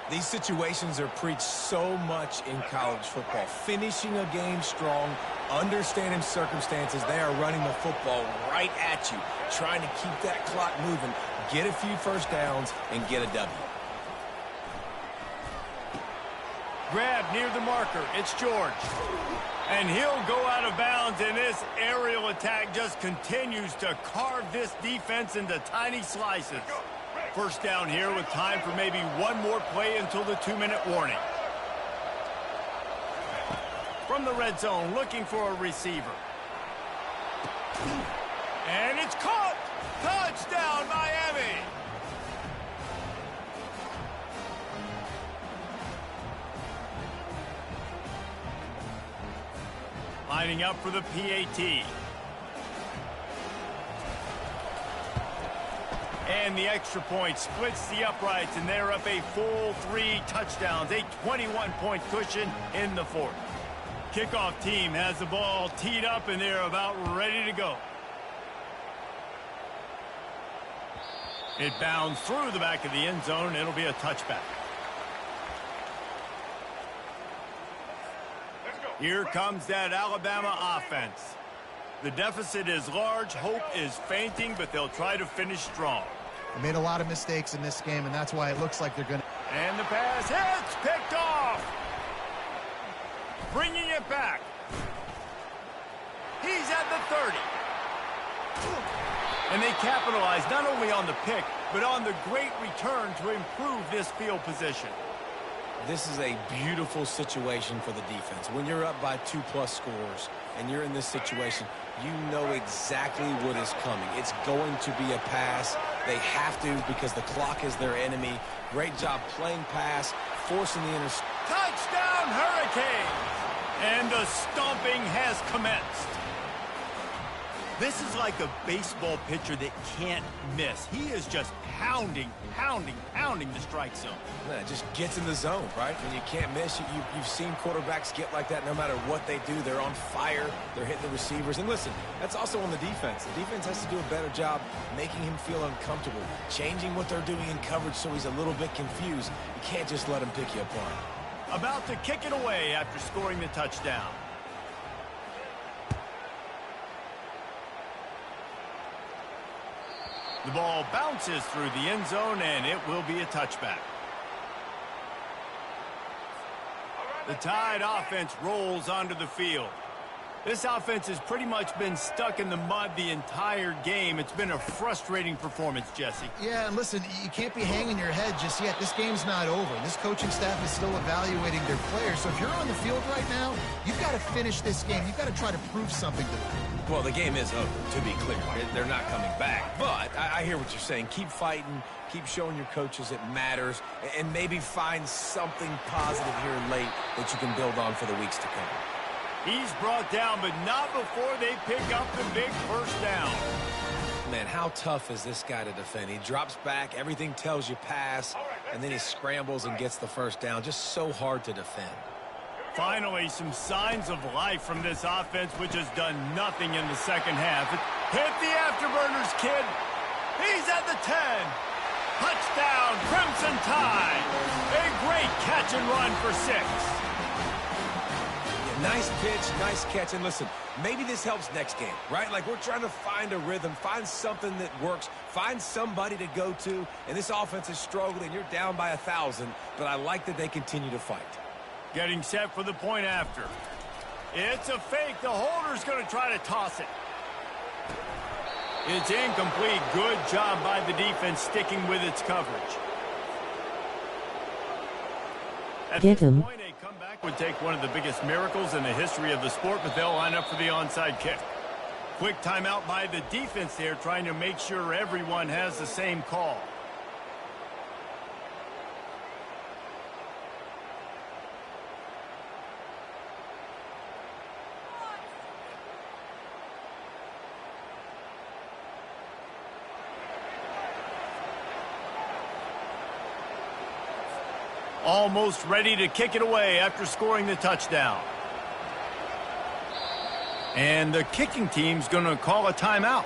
These situations are preached so much in college football. Finishing a game strong, understanding circumstances. They are running the football right at you, trying to keep that clock moving, get a few first downs, and get a W. Grab near the marker. It's George. And he'll go out of bounds, and this aerial attack just continues to carve this defense into tiny slices. First down here with time for maybe one more play until the 2-minute warning. From the red zone, looking for a receiver. And it's caught! Touchdown, Miami! Lining up for the PAT. And the extra point splits the uprights, and they're up a full 3 touchdowns, a 21-point cushion in the fourth. Kickoff team has the ball teed up, and they're about ready to go. It bounds through the back of the end zone. It'll be a touchback. Here comes that Alabama offense. The deficit is large, hope is fainting, but they'll try to finish strong. They made a lot of mistakes in this game, and that's why it looks like they're going to... And the pass hits, picked off. Bringing it back. He's at the 30. And they capitalize not only on the pick, but on the great return to improve this field position. This is a beautiful situation for the defense. When you're up by 2+ scores and you're in this situation, you know exactly what is coming. It's going to be a pass. They have to because the clock is their enemy. Great job playing pass, forcing the interception. Touchdown, Hurricanes! And the stomping has commenced. This is like a baseball pitcher that can't miss. He is just pounding the strike zone. Man, it just gets in the zone, right? When you can't miss, you've seen quarterbacks get like that no matter what they do. They're on fire. They're hitting the receivers. And listen, that's also on the defense. The defense has to do a better job making him feel uncomfortable, changing what they're doing in coverage so he's a little bit confused. You can't just let him pick you apart. About to kick it away after scoring the touchdown. The ball bounces through the end zone, and it will be a touchback. The Tide offense rolls onto the field. This offense has pretty much been stuck in the mud the entire game. It's been a frustrating performance, Jesse. Yeah, and listen, you can't be hanging your head just yet. This game's not over. This coaching staff is still evaluating their players. So if you're on the field right now, you've got to finish this game. You've got to try to prove something to them. Well, the game is over, to be clear. They're not coming back. But I hear what you're saying. Keep fighting. Keep showing your coaches it matters. And maybe find something positive here late that you can build on for the weeks to come. He's brought down, but not before they pick up the big first down. Man, how tough is this guy to defend? He drops back, everything tells you pass, and then he scrambles and gets the first down. Just so hard to defend. Finally, some signs of life from this offense, which has done nothing in the second half. Hit the afterburners, kid. He's at the 10. Touchdown, Crimson Tide. A great catch and run for 6. Nice pitch, nice catch, and listen, maybe this helps next game, right? Like, we're trying to find a rhythm, find something that works, find somebody to go to, and this offense is struggling. You're down by 1,000, but I like that they continue to fight. Getting set for the point after. It's a fake. The holder's going to try to toss it. It's incomplete. Good job by the defense sticking with its coverage. At Get this him. point, a comeback would take one of the biggest miracles in the history of the sport, but they'll line up for the onside kick. Quick timeout by the defense there, trying to make sure everyone has the same call. Almost ready to kick it away after scoring the touchdown. And the kicking team's going to call a timeout.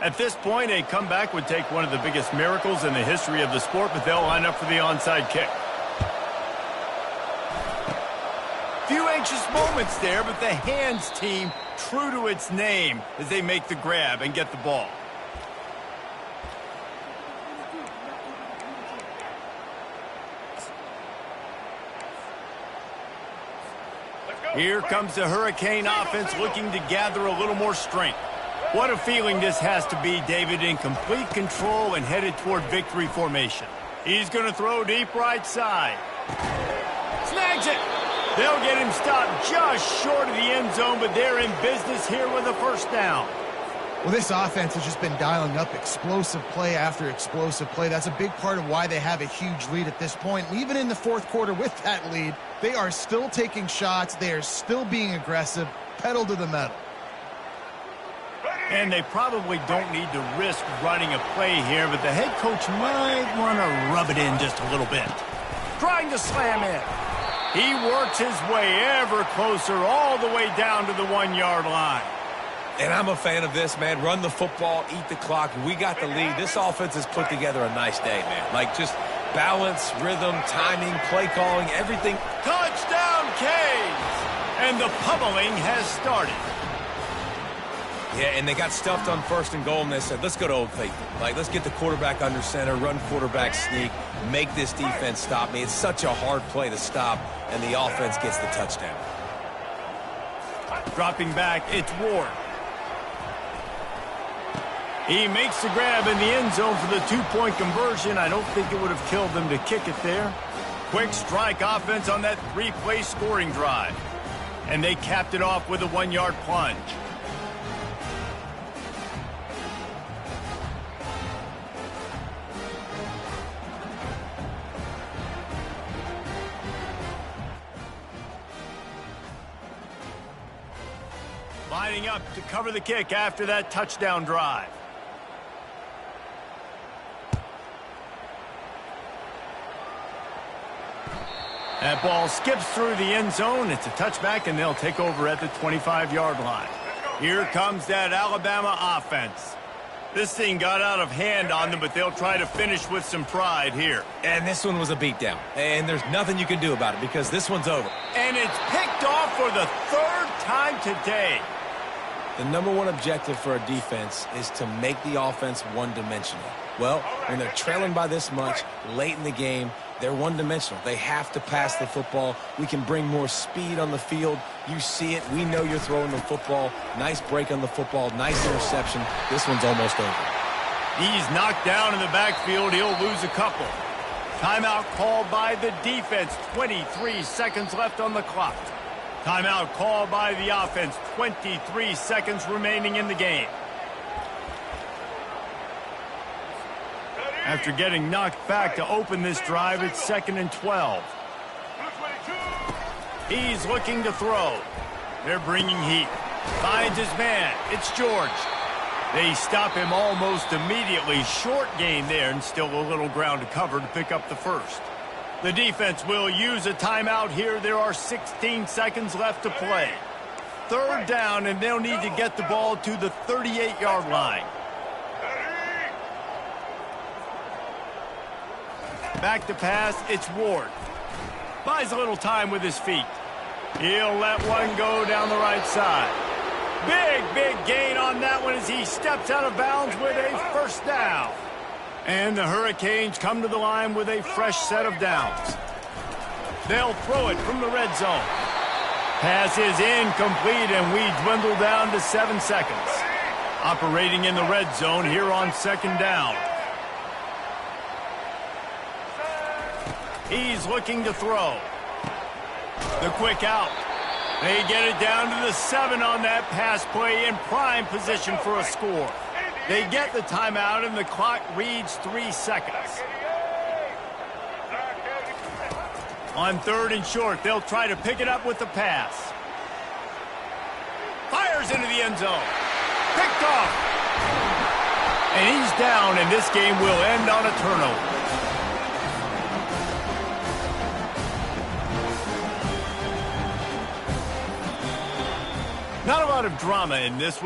At this point, a comeback would take one of the biggest miracles in the history of the sport, but they'll line up for the onside kick. Few anxious moments there, but the hands team true to its name as they make the grab and get the ball. Here comes the Hurricane offense looking to gather a little more strength. What a feeling this has to be, David, in complete control and headed toward victory formation. He's going to throw deep right side. Snags it. They'll get him stopped just short of the end zone, but they're in business here with a first down. Well, this offense has just been dialing up explosive play after explosive play. That's a big part of why they have a huge lead at this point. And even in the fourth quarter with that lead, they are still taking shots. They are still being aggressive, pedal to the metal. And they probably don't need to risk running a play here, but the head coach might want to rub it in just a little bit. Trying to slam in. He works his way ever closer all the way down to the 1-yard line. And I'm a fan of this, man. Run the football, eat the clock. We got the lead. This offense has put together a nice day, man. Like, just balance, rhythm, timing, play calling, everything. Touchdown, Canes! And the pummeling has started. Yeah, and they got stuffed on 1st and goal, and they said, let's go to Old Faithful. Like, let's get the quarterback under center, run quarterback sneak, make this defense stop me. It's such a hard play to stop, and the offense gets the touchdown. Dropping back, it's Ward. He makes the grab in the end zone for the 2-point conversion. I don't think it would have killed them to kick it there. Quick strike offense on that 3-play scoring drive. And they capped it off with a 1-yard plunge. Lining up to cover the kick after that touchdown drive. That ball skips through the end zone. It's a touchback, and they'll take over at the 25-yard line. Here comes that Alabama offense. This thing got out of hand on them, but they'll try to finish with some pride here. And this one was a beatdown. And there's nothing you can do about it because this one's over. And it's picked off for the 3rd time today. The number one objective for a defense is to make the offense one-dimensional. Well, when they're trailing by this much late in the game, they're one-dimensional. They have to pass the football. We can bring more speed on the field. You see it. We know you're throwing the football. Nice break on the football. Nice interception. This one's almost over. He's knocked down in the backfield. He'll lose a couple. Timeout called by the defense. 23 seconds left on the clock. Timeout called by the offense. 23 seconds remaining in the game. After getting knocked back to open this drive, it's 2nd and 12. He's looking to throw. They're bringing heat. Finds his man. It's George. They stop him almost immediately. Short gain there, and still a little ground to cover to pick up the first. The defense will use a timeout here. There are 16 seconds left to play. 3rd down, and they'll need to get the ball to the 38-yard line. Back to pass, it's Ward. Buys a little time with his feet. He'll let one go down the right side. Big gain on that one as he steps out of bounds with a first down. And the Hurricanes come to the line with a fresh set of downs. They'll throw it from the red zone. Pass is incomplete, and we dwindle down to 7 seconds. Operating in the red zone here on 2nd down. He's looking to throw. The quick out. They get it down to the 7 on that pass play, in prime position for a score. They get the timeout, and the clock reads 3 seconds. On 3rd and short, they'll try to pick it up with the pass. Fires into the end zone. Picked off. And he's down, and this game will end on a turnover. Not a lot of drama in this one.